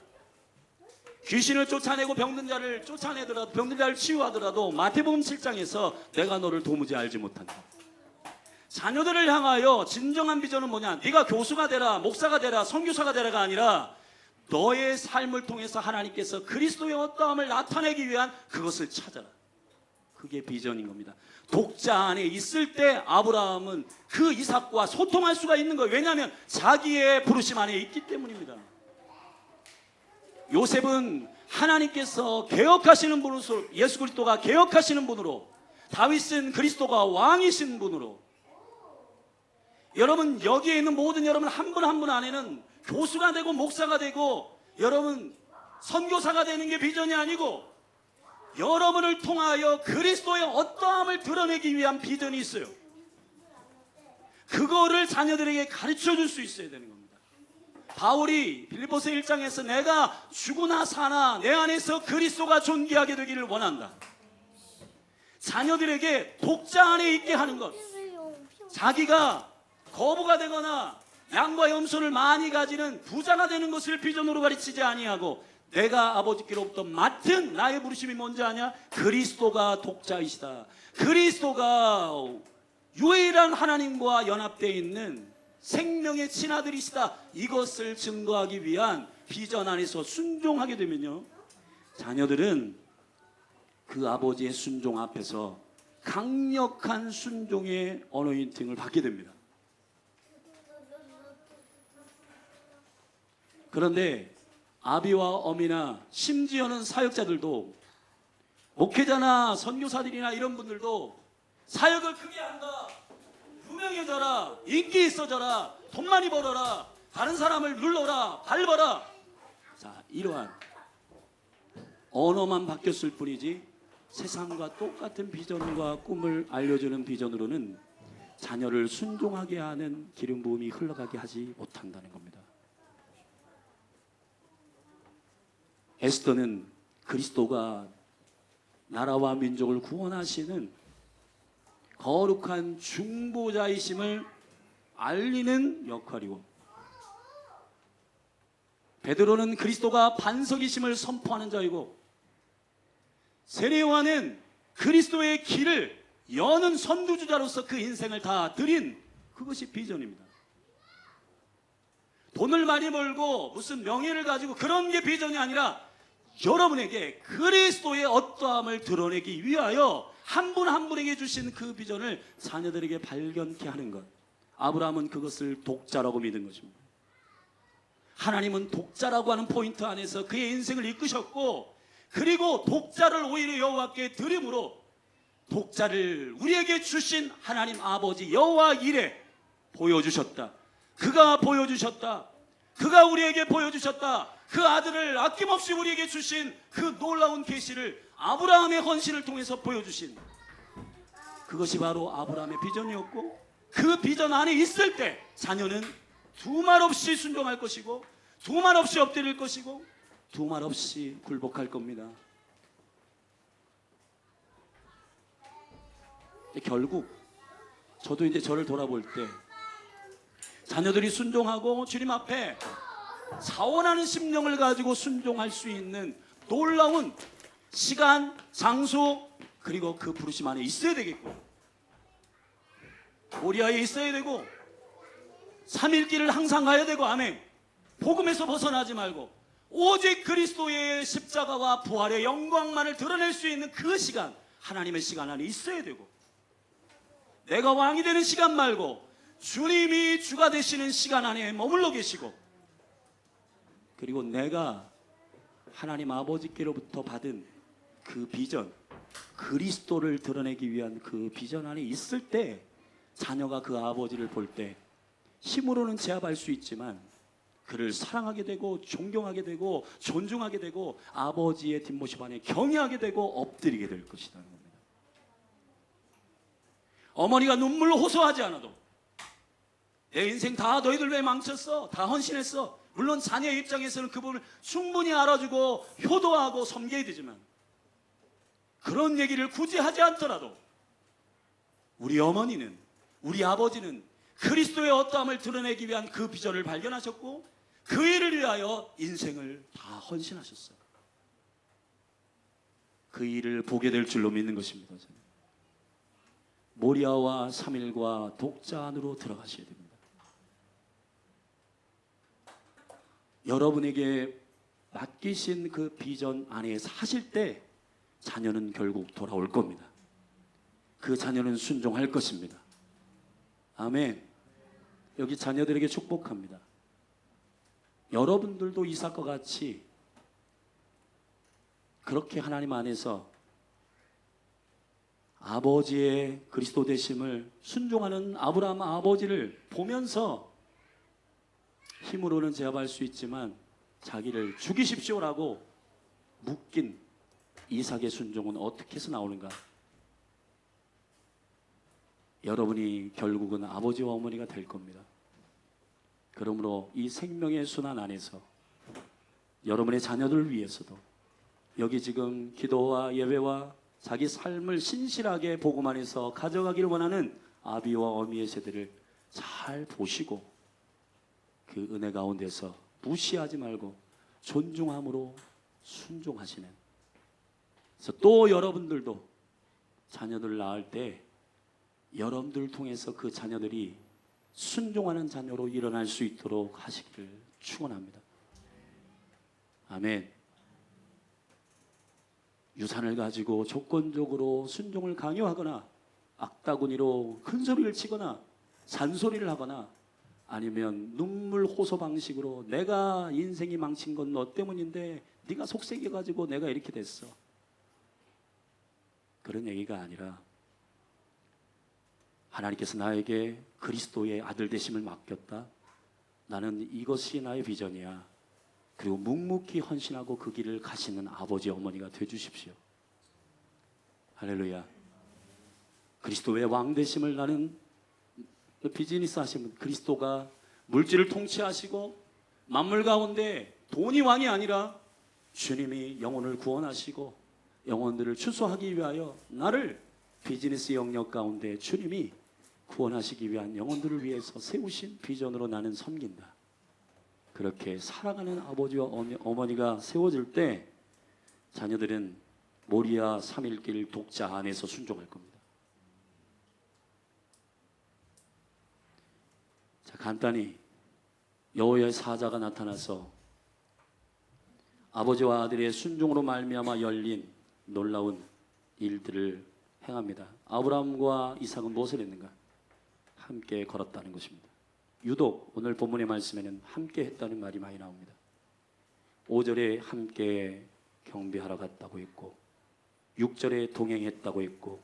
귀신을 쫓아내고 병든 자를 쫓아내더라도, 병든 자를 치유하더라도 마태복음 7장에서 내가 너를 도무지 알지 못한다. 자녀들을 향하여 진정한 비전은 뭐냐, 네가 교수가 되라, 목사가 되라, 선교사가 되라가 아니라 너의 삶을 통해서 하나님께서 그리스도의 어떠함을 나타내기 위한 그것을 찾아라. 그게 비전인 겁니다. 독자 안에 있을 때 아브라함은 그 이삭과 소통할 수가 있는 거예요. 왜냐하면 자기의 부르심 안에 있기 때문입니다. 요셉은 하나님께서 개혁하시는 분으로, 예수 그리스도가 개혁하시는 분으로, 다윗은 그리스도가 왕이신 분으로, 여러분 여기에 있는 모든 여러분 한 분 한 분 안에는 교수가 되고 목사가 되고 여러분 선교사가 되는 게 비전이 아니고 여러분을 통하여 그리스도의 어떠함을 드러내기 위한 비전이 있어요. 그거를 자녀들에게 가르쳐 줄 수 있어야 되는 겁니다. 바울이 빌립보서 1장에서 내가 죽으나 사나 내 안에서 그리스도가 존귀하게 되기를 원한다. 자녀들에게 독자 안에 있게 하는 것, 자기가 거부가 되거나 양과 염소를 많이 가지는 부자가 되는 것을 비전으로 가르치지 아니하고 내가 아버지께로부터 맡은 나의 부르심이 뭔지 아냐? 그리스도가 독자이시다. 그리스도가 유일한 하나님과 연합되어 있는 생명의 친아들이시다. 이것을 증거하기 위한 비전 안에서 순종하게 되면요, 자녀들은 그 아버지의 순종 앞에서 강력한 순종의 어노인팅을 받게 됩니다. 그런데 아비와 어미나 심지어는 사역자들도, 목회자나 선교사들이나 이런 분들도 사역을 크게 한다, 유명해져라, 인기 있어져라, 돈 많이 벌어라, 다른 사람을 눌러라, 밟아라, 자, 이러한 언어만 바뀌었을 뿐이지 세상과 똑같은 비전과 꿈을 알려주는 비전으로는 자녀를 순종하게 하는 기름 부음이 흘러가게 하지 못한다는 겁니다. 에스더는 그리스도가 나라와 민족을 구원하시는 거룩한 중보자이심을 알리는 역할이고, 베드로는 그리스도가 반석이심을 선포하는 자이고, 세례 요한은 그리스도의 길을 여는 선두주자로서 그 인생을 다 드린, 그것이 비전입니다. 돈을 많이 벌고 무슨 명예를 가지고 그런 게 비전이 아니라 여러분에게 그리스도의 어떠함을 드러내기 위하여 한 분 한 분에게 주신 그 비전을 자녀들에게 발견케 하는 것. 아브라함은 그것을 독자라고 믿은 것입니다. 하나님은 독자라고 하는 포인트 안에서 그의 인생을 이끄셨고, 그리고 독자를 오히려 여호와께 드림으로 독자를 우리에게 주신 하나님 아버지 여호와 이레 보여주셨다. 그가 보여주셨다. 그가 우리에게 보여주셨다. 그 아들을 아낌없이 우리에게 주신 그 놀라운 계시를 아브라함의 헌신을 통해서 보여주신, 그것이 바로 아브라함의 비전이었고, 그 비전 안에 있을 때 자녀는 두말 없이 순종할 것이고, 두말 없이 엎드릴 것이고, 두말 없이 굴복할 겁니다. 결국 저도 이제 저를 돌아볼 때 자녀들이 순종하고 주님 앞에 자원하는 심령을 가지고 순종할 수 있는 놀라운 시간, 장소, 그리고 그 부르심 안에 있어야 되겠고, 모리아에 있어야 되고, 3일길을 항상 가야 되고, 아멘. 복음에서 벗어나지 말고 오직 그리스도의 십자가와 부활의 영광만을 드러낼 수 있는 그 시간, 하나님의 시간 안에 있어야 되고, 내가 왕이 되는 시간 말고 주님이 주가 되시는 시간 안에 머물러 계시고, 그리고 내가 하나님 아버지께로부터 받은 그 비전, 그리스도를 드러내기 위한 그 비전 안에 있을 때 자녀가 그 아버지를 볼 때 힘으로는 제압할 수 있지만 그를 사랑하게 되고 존경하게 되고 존중하게 되고 아버지의 뒷모습 안에 경외하게 되고 엎드리게 될 것이라는 겁니다. 어머니가 눈물로 호소하지 않아도 내 인생 다 너희들 왜 망쳤어? 다 헌신했어. 물론 자녀의 입장에서는 그 부분을 충분히 알아주고 효도하고 섬겨야 되지만, 그런 얘기를 굳이 하지 않더라도 우리 어머니는, 우리 아버지는 그리스도의 어떠함을 드러내기 위한 그 비전을 발견하셨고 그 일을 위하여 인생을 다 헌신하셨어요. 그 일을 보게 될 줄로 믿는 것입니다. 저는. 모리아와 3일과 독자 안으로 들어가셔야 됩니다. 여러분에게 맡기신 그 비전 안에 사실 때 자녀는 결국 돌아올 겁니다. 그 자녀는 순종할 것입니다. 아멘. 여기 자녀들에게 축복합니다. 여러분들도 이삭과 같이 그렇게 하나님 안에서 아버지의 그리스도 되심을 순종하는 아브라함 아버지를 보면서 힘으로는 제압할 수 있지만 자기를 죽이십시오라고 묶인 이삭의 순종은 어떻게 해서 나오는가? 여러분이 결국은 아버지와 어머니가 될 겁니다. 그러므로 이 생명의 순환 안에서 여러분의 자녀들을 위해서도 여기 지금 기도와 예배와 자기 삶을 신실하게 복음 안에서 가져가기를 원하는 아비와 어미의 세대를 잘 보시고 그 은혜 가운데서 무시하지 말고 존중함으로 순종하시는, 그래서 또 여러분들도 자녀들 낳을 때 여러분들 통해서 그 자녀들이 순종하는 자녀로 일어날 수 있도록 하시기를 축원합니다. 아멘. 유산을 가지고 조건적으로 순종을 강요하거나 악다구니로 큰 소리를 치거나 잔소리를 하거나 아니면 눈물 호소 방식으로 내가 인생이 망친 건 너 때문인데 네가 속삭여가지고 내가 이렇게 됐어, 그런 얘기가 아니라 하나님께서 나에게 그리스도의 아들 되심을 맡겼다. 나는 이것이 나의 비전이야. 그리고 묵묵히 헌신하고 그 길을 가시는 아버지 어머니가 되주십시오. 할렐루야. 그리스도의 왕 되심을 나는 비즈니스 하시면 그리스도가 물질을 통치하시고 만물 가운데 돈이 왕이 아니라 주님이 영혼을 구원하시고 영혼들을 추수하기 위하여 나를 비즈니스 영역 가운데 주님이 구원하시기 위한 영혼들을 위해서 세우신 비전으로 나는 섬긴다. 그렇게 살아가는 아버지와 어머니가 세워질 때 자녀들은 모리아 3일길 독자 안에서 순종할 겁니다. 자, 간단히 여호와의 사자가 나타나서 아버지와 아들의 순종으로 말미암아 열린 놀라운 일들을 행합니다. 아브라함과 이삭은 무엇을 했는가? 함께 걸었다는 것입니다. 유독 오늘 본문의 말씀에는 함께 했다는 말이 많이 나옵니다. 5절에 함께 경배하러 갔다고 했고 6절에 동행했다고 했고,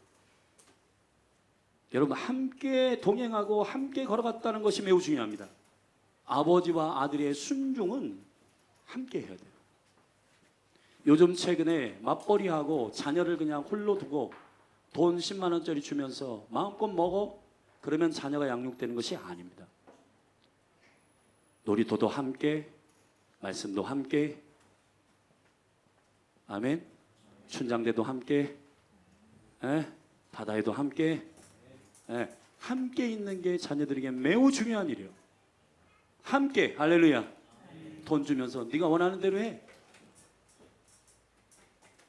여러분 함께 동행하고 함께 걸어갔다는 것이 매우 중요합니다. 아버지와 아들의 순종은 함께 해야 돼요. 요즘 최근에 맞벌이하고 자녀를 그냥 홀로 두고 돈 10만 원짜리 주면서 마음껏 먹어? 그러면 자녀가 양육되는 것이 아닙니다. 놀이터도 함께, 말씀도 함께, 아멘. 춘장대도 함께, 바다에도 함께, 함께 있는 게 자녀들에게 매우 중요한 일이에요. 함께 할렐루야. 돈 주면서 네가 원하는 대로 해.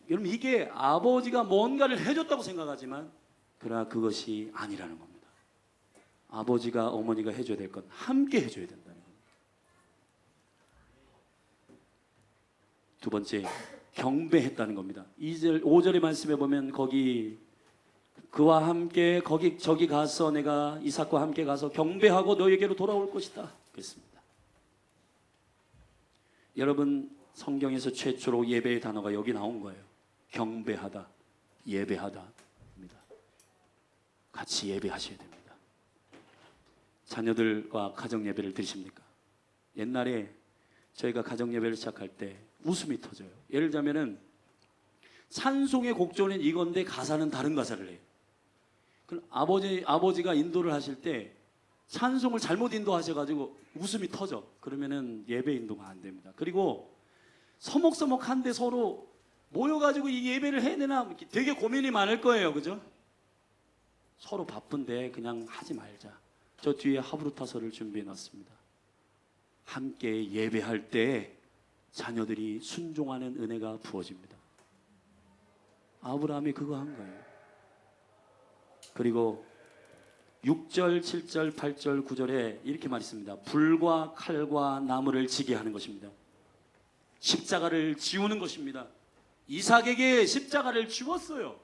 여러분 이게 아버지가 뭔가를 해줬다고 생각하지만 그러나 그것이 아니라는 겁니다. 아버지가 어머니가 해줘야 될 건 함께 해줘야 된다는 겁니다. 두 번째, 경배했다는 겁니다. 2절, 5절의 말씀에 보면 거기 그와 함께 저기 가서 내가 이삭과 함께 가서 경배하고 너에게로 돌아올 것이다 그랬습니다. 여러분 성경에서 최초로 예배의 단어가 여기 나온 거예요. 경배하다, 예배하다입니다. 같이 예배하셔야 됩니다. 자녀들과 가정 예배를 드십니까? 옛날에 저희가 가정 예배를 시작할 때 웃음이 터져요. 예를 들자면은 찬송의 곡조는 이건데 가사는 다른 가사를 해요. 그럼 아버지가 인도를 하실 때 찬송을 잘못 인도하셔가지고 웃음이 터져. 그러면은 예배 인도가 안 됩니다. 그리고 서먹서먹한데 서로 모여가지고 이 예배를 해야 되나 되게 고민이 많을 거예요. 그죠? 서로 바쁜데 그냥 하지 말자. 저 뒤에 하브루타서를 준비해 놨습니다. 함께 예배할 때 자녀들이 순종하는 은혜가 부어집니다. 아브라함이 그거 한 거예요. 그리고 6절, 7절, 8절, 9절에 이렇게 말했습니다. 불과 칼과 나무를 지게 하는 것입니다. 십자가를 지우는 것입니다. 이삭에게 십자가를 지웠어요.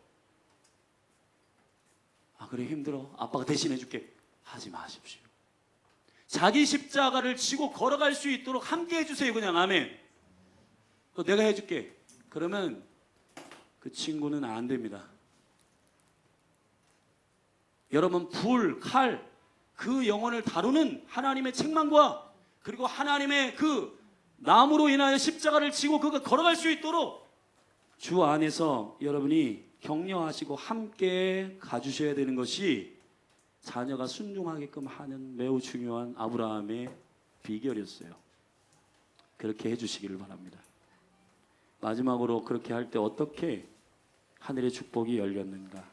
아 그래 힘들어. 아빠가 대신해 줄게. 하지 마십시오. 자기 십자가를 지고 걸어갈 수 있도록 함께 해주세요. 그냥 아멘. 또 내가 해줄게. 그러면 그 친구는 안 됩니다. 여러분 불, 칼, 그 영혼을 다루는 하나님의 책망과 그리고 하나님의 그 나무로 인하여 십자가를 지고 그가 걸어갈 수 있도록 주 안에서 여러분이 격려하시고 함께 가주셔야 되는 것이 자녀가 순종하게끔 하는 매우 중요한 아브라함의 비결이었어요. 그렇게 해주시기를 바랍니다. 마지막으로 그렇게 할 때 어떻게 하늘의 축복이 열렸는가?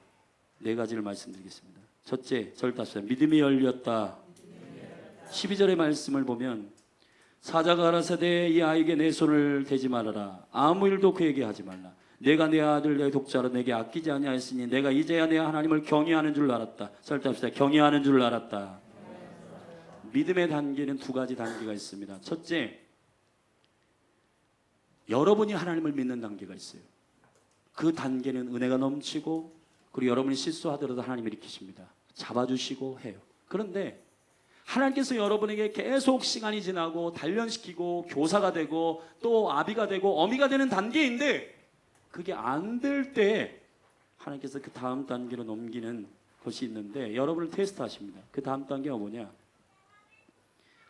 4가지를 말씀드리겠습니다. 첫째, 절답사 믿음이 열렸다. 12절의 말씀을 보면 사자가 가라사대 이 아이에게 내 손을 대지 말아라. 아무 일도 그에게 하지 말라. 내가 내 아들 내 독자로 내게 아끼지 아니하였으니 내가 이제야 내 하나님을 경외하는 줄 알았다. 절답사 경외하는 줄 알았다. 믿음의 단계는 2가지 단계가 있습니다. 첫째, 여러분이 하나님을 믿는 단계가 있어요. 그 단계는 은혜가 넘치고 그리고 여러분이 실수하더라도 하나님이 일으키십니다. 잡아주시고 해요. 그런데 하나님께서 여러분에게 계속 시간이 지나고 단련시키고 교사가 되고 또 아비가 되고 어미가 되는 단계인데 그게 안 될 때 하나님께서 그 다음 단계로 넘기는 것이 있는데 여러분을 테스트하십니다. 그 다음 단계가 뭐냐?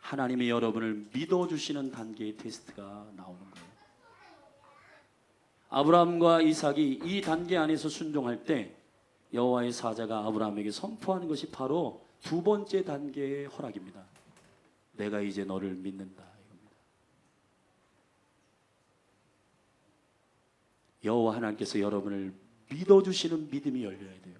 하나님이 여러분을 믿어주시는 단계의 테스트가 나오는 거예요. 아브라함과 이삭이 이 단계 안에서 순종할 때 여호와의 사자가 아브라함에게 선포하는 것이 바로 2번째 단계의 허락입니다. 내가 이제 너를 믿는다 이겁니다. 여호와 하나님께서 여러분을 믿어주시는 믿음이 열려야 돼요.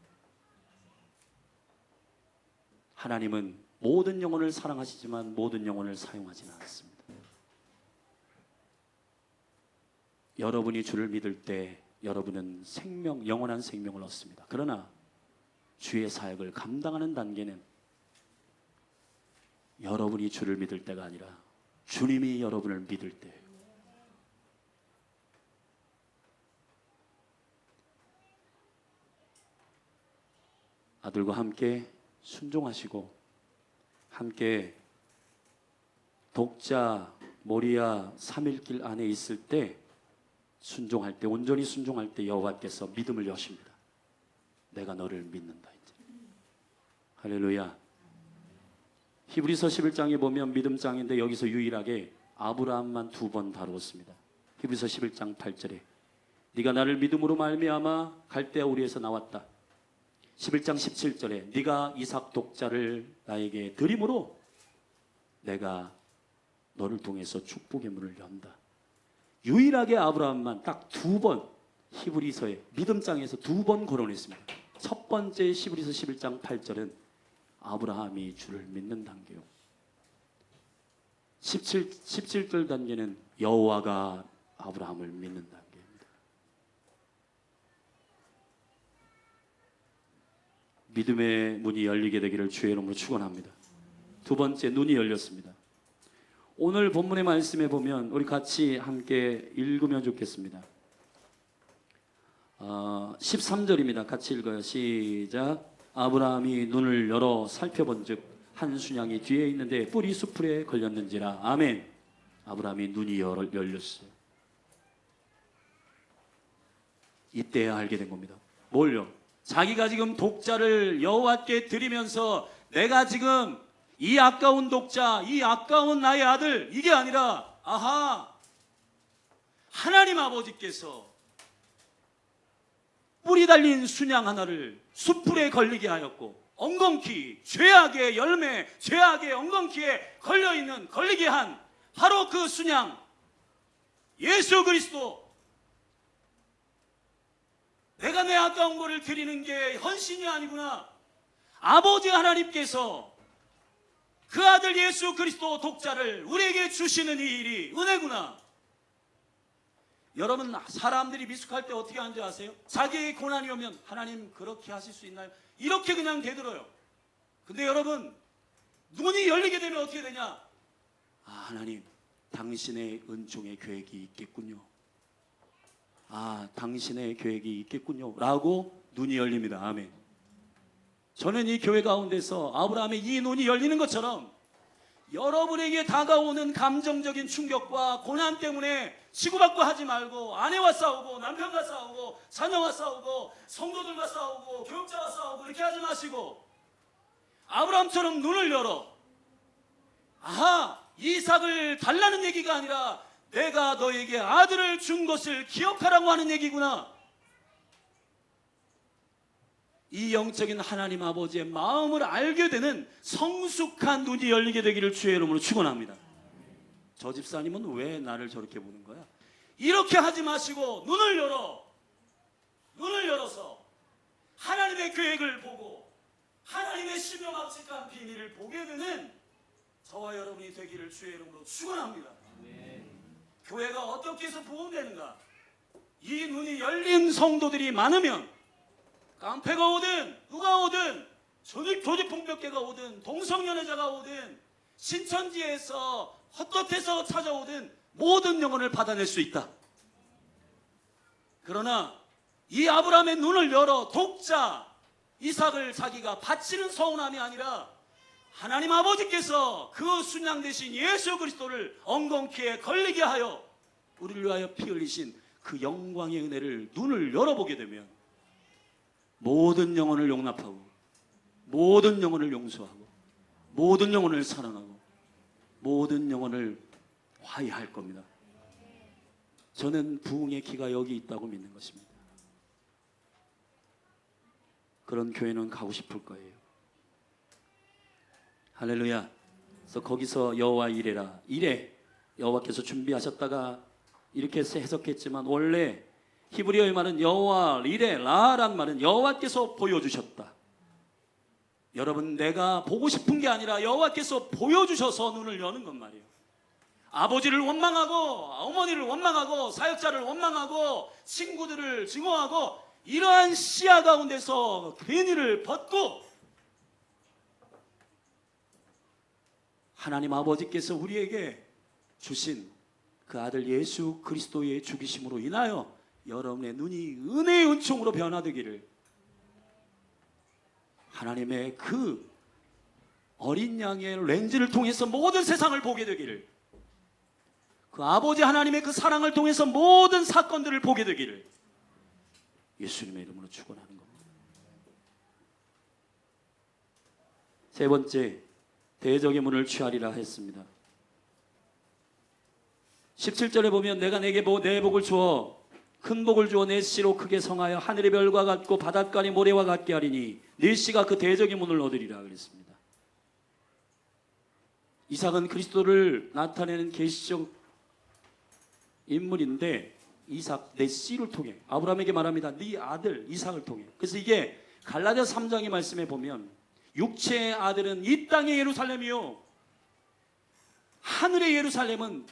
하나님은 모든 영혼을 사랑하시지만 모든 영혼을 사용하지는 않습니다. 여러분이 주를 믿을 때 여러분은 영원한 생명을 얻습니다. 그러나 주의 사역을 감당하는 단계는 여러분이 주를 믿을 때가 아니라 주님이 여러분을 믿을 때예요. 아들과 함께 순종하시고 함께 독자 모리아 3일길 안에 있을 때 순종할 때 온전히 순종할 때 여호와께서 믿음을 여십니다. 내가 너를 믿는다 이제. 할렐루야. 히브리서 11장에 보면 믿음장인데 여기서 유일하게 아브라함만 2번 다루었습니다. 히브리서 11장 8절에 네가 나를 믿음으로 말미암아 갈대아 우리에서 나왔다. 11장 17절에 네가 이삭 독자를 나에게 드림으로 내가 너를 통해서 축복의 문을 연다. 유일하게 아브라함만 딱 2번 히브리서에 믿음장에서 2번 거론했습니다. 첫 번째 히브리서 11장 8절은 아브라함이 주를 믿는 단계요. 17절 단계는 여호와가 아브라함을 믿는 단계입니다. 믿음의 문이 열리게 되기를 주의 이름으로 축원합니다. 두 번째, 눈이 열렸습니다. 오늘 본문의 말씀에 보면 우리 같이 함께 읽으면 좋겠습니다. 13절입니다. 같이 읽어요. 시작. 아브라함이 눈을 열어 살펴본즉 한 순양이 뒤에 있는데 뿔이 수풀에 걸렸는지라. 아멘. 아브라함이 눈이 열렸어요. 이때야 알게 된 겁니다. 뭘요? 자기가 지금 독자를 여호와께 드리면서 내가 지금 이 아까운 독자, 이 아까운 나의 아들, 이게 아니라 아하, 하나님 아버지께서 뿔이 달린 순양 하나를 수풀에 걸리게 하였고 엉겅퀴, 죄악의 열매, 죄악의 엉겅퀴에 걸려있는, 걸리게 한 바로 그 순양 예수 그리스도, 내가 내 아까운 것을 드리는 게 헌신이 아니구나. 아버지 하나님께서 그 아들 예수 그리스도 독자를 우리에게 주시는 이 일이 은혜구나. 여러분, 사람들이 미숙할 때 어떻게 하는지 아세요? 자기의 고난이 오면 하나님 그렇게 하실 수 있나요? 이렇게 그냥 되들어요. 근데 여러분, 눈이 열리게 되면 어떻게 되냐? 아, 하나님, 당신의 은총의 계획이 있겠군요. 아, 당신의 계획이 있겠군요 라고 눈이 열립니다. 아멘. 저는 이 교회 가운데서 아브라함의 이 눈이 열리는 것처럼 여러분에게 다가오는 감정적인 충격과 고난 때문에 치고받고 하지 말고 아내와 싸우고 남편과 싸우고 자녀와 싸우고 성도들과 싸우고 교육자와 싸우고 이렇게 하지 마시고 아브라함처럼 눈을 열어. 아하, 이삭을 달라는 얘기가 아니라 내가 너에게 아들을 준 것을 기억하라고 하는 얘기구나. 이 영적인 하나님 아버지의 마음을 알게 되는 성숙한 눈이 열리게 되기를 주의 이름으로 축원합니다. 저 집사님은 왜 나를 저렇게 보는 거야? 이렇게 하지 마시고 눈을 열어. 눈을 열어서 하나님의 계획을 보고 하나님의 신명확실한 비밀을 보게 되는 저와 여러분이 되기를 주의 이름으로 축원합니다. 교회가 어떻게 해서 보험되는가? 이 눈이 열린 성도들이 많으면 깡패가 오든 누가 오든 조직폭력계가 오든 동성연애자가 오든 신천지에서 헛것해서 찾아오든 모든 영혼을 받아낼 수 있다. 그러나 이 아브라함의 눈을 열어 독자 이삭을 자기가 바치는 서운함이 아니라 하나님 아버지께서 그 순양 대신 예수 그리스도를 엉겅퀴에 걸리게 하여 우리를 위하여 피 흘리신 그 영광의 은혜를 눈을 열어보게 되면 모든 영혼을 용납하고 모든 영혼을 용서하고 모든 영혼을 사랑하고 모든 영혼을 화해할 겁니다. 저는 부흥의 기가 여기 있다고 믿는 것입니다. 그런 교회는 가고 싶을 거예요. 할렐루야. 그래서 거기서 여호와 이레라, 이레, 여호와께서 준비하셨다가 이렇게 해석했지만 원래 히브리어의 말은 여호와 이레 라란 말은 여호와께서 보여주셨다. 여러분, 내가 보고 싶은 게 아니라 여호와께서 보여주셔서 눈을 여는 것 말이에요. 아버지를 원망하고 어머니를 원망하고 사역자를 원망하고 친구들을 증오하고 이러한 시야 가운데서 괜히를 벗고 하나님 아버지께서 우리에게 주신 그 아들 예수 그리스도의 죽이심으로 인하여 여러분의 눈이 은혜의 은총으로 변화되기를, 하나님의 그 어린 양의 렌즈를 통해서 모든 세상을 보게 되기를, 그 아버지 하나님의 그 사랑을 통해서 모든 사건들을 보게 되기를 예수님의 이름으로 축원하는 겁니다. 세 번째, 대적의 문을 취하리라 했습니다. 17절에 보면 내가 내게 내 복을 주어 큰 복을 주어 내 씨로 크게 성하여 하늘의 별과 같고 바닷가의 모래와 같게 하리니 네 씨가 그 대적의 문을 얻으리라 그랬습니다. 이삭은 그리스도를 나타내는 계시적 인물인데 이삭 내 씨를 통해 아브라함에게 말합니다. 네 아들 이삭을 통해. 그래서 이게 갈라디아서 3장의 말씀에 보면 육체의 아들은 이 땅의 예루살렘이요 하늘의 예루살렘은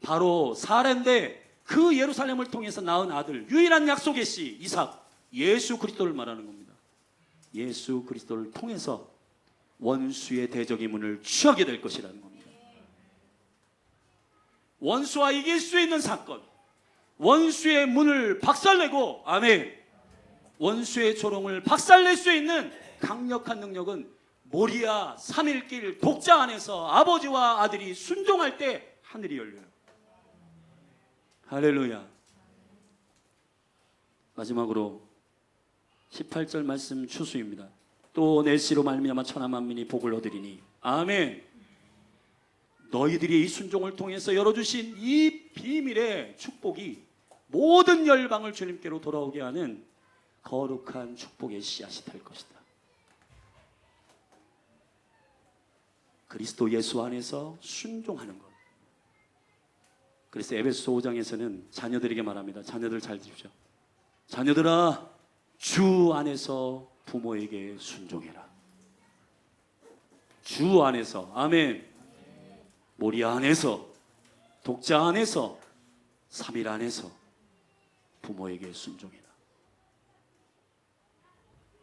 바로 사라인데 그 예루살렘을 통해서 낳은 아들, 유일한 약속의 씨 이삭, 예수 그리스도를 말하는 겁니다. 예수 그리스도를 통해서 원수의 대적의 문을 취하게 될 것이라는 겁니다. 원수와 이길 수 있는 사건, 원수의 문을 박살내고, 아멘, 원수의 조롱을 박살낼 수 있는 강력한 능력은 모리아 3일길 독자 안에서 아버지와 아들이 순종할 때 하늘이 열려요. 할렐루야. 마지막으로 18절 말씀 추수입니다. 또 내 씨로 말미암아 천하 만민이 복을 얻으리니, 아멘. 너희들이 이 순종을 통해서 열어주신 이 비밀의 축복이 모든 열방을 주님께로 돌아오게 하는 거룩한 축복의 씨앗이 될 것이다. 그리스도 예수 안에서 순종하는 것. 그래서 에베소 5장에서는 자녀들에게 말합니다. 자녀들 잘 들으십시오. 자녀들아, 주 안에서 부모에게 순종해라. 주 안에서, 아멘. 모리아 안에서, 독자 안에서, 3일 안에서 부모에게 순종해라.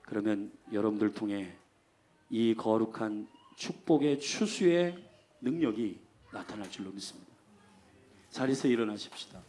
그러면 여러분들 통해 이 거룩한 축복의 추수의 능력이 나타날 줄로 믿습니다. 자리에서 일어나십시다.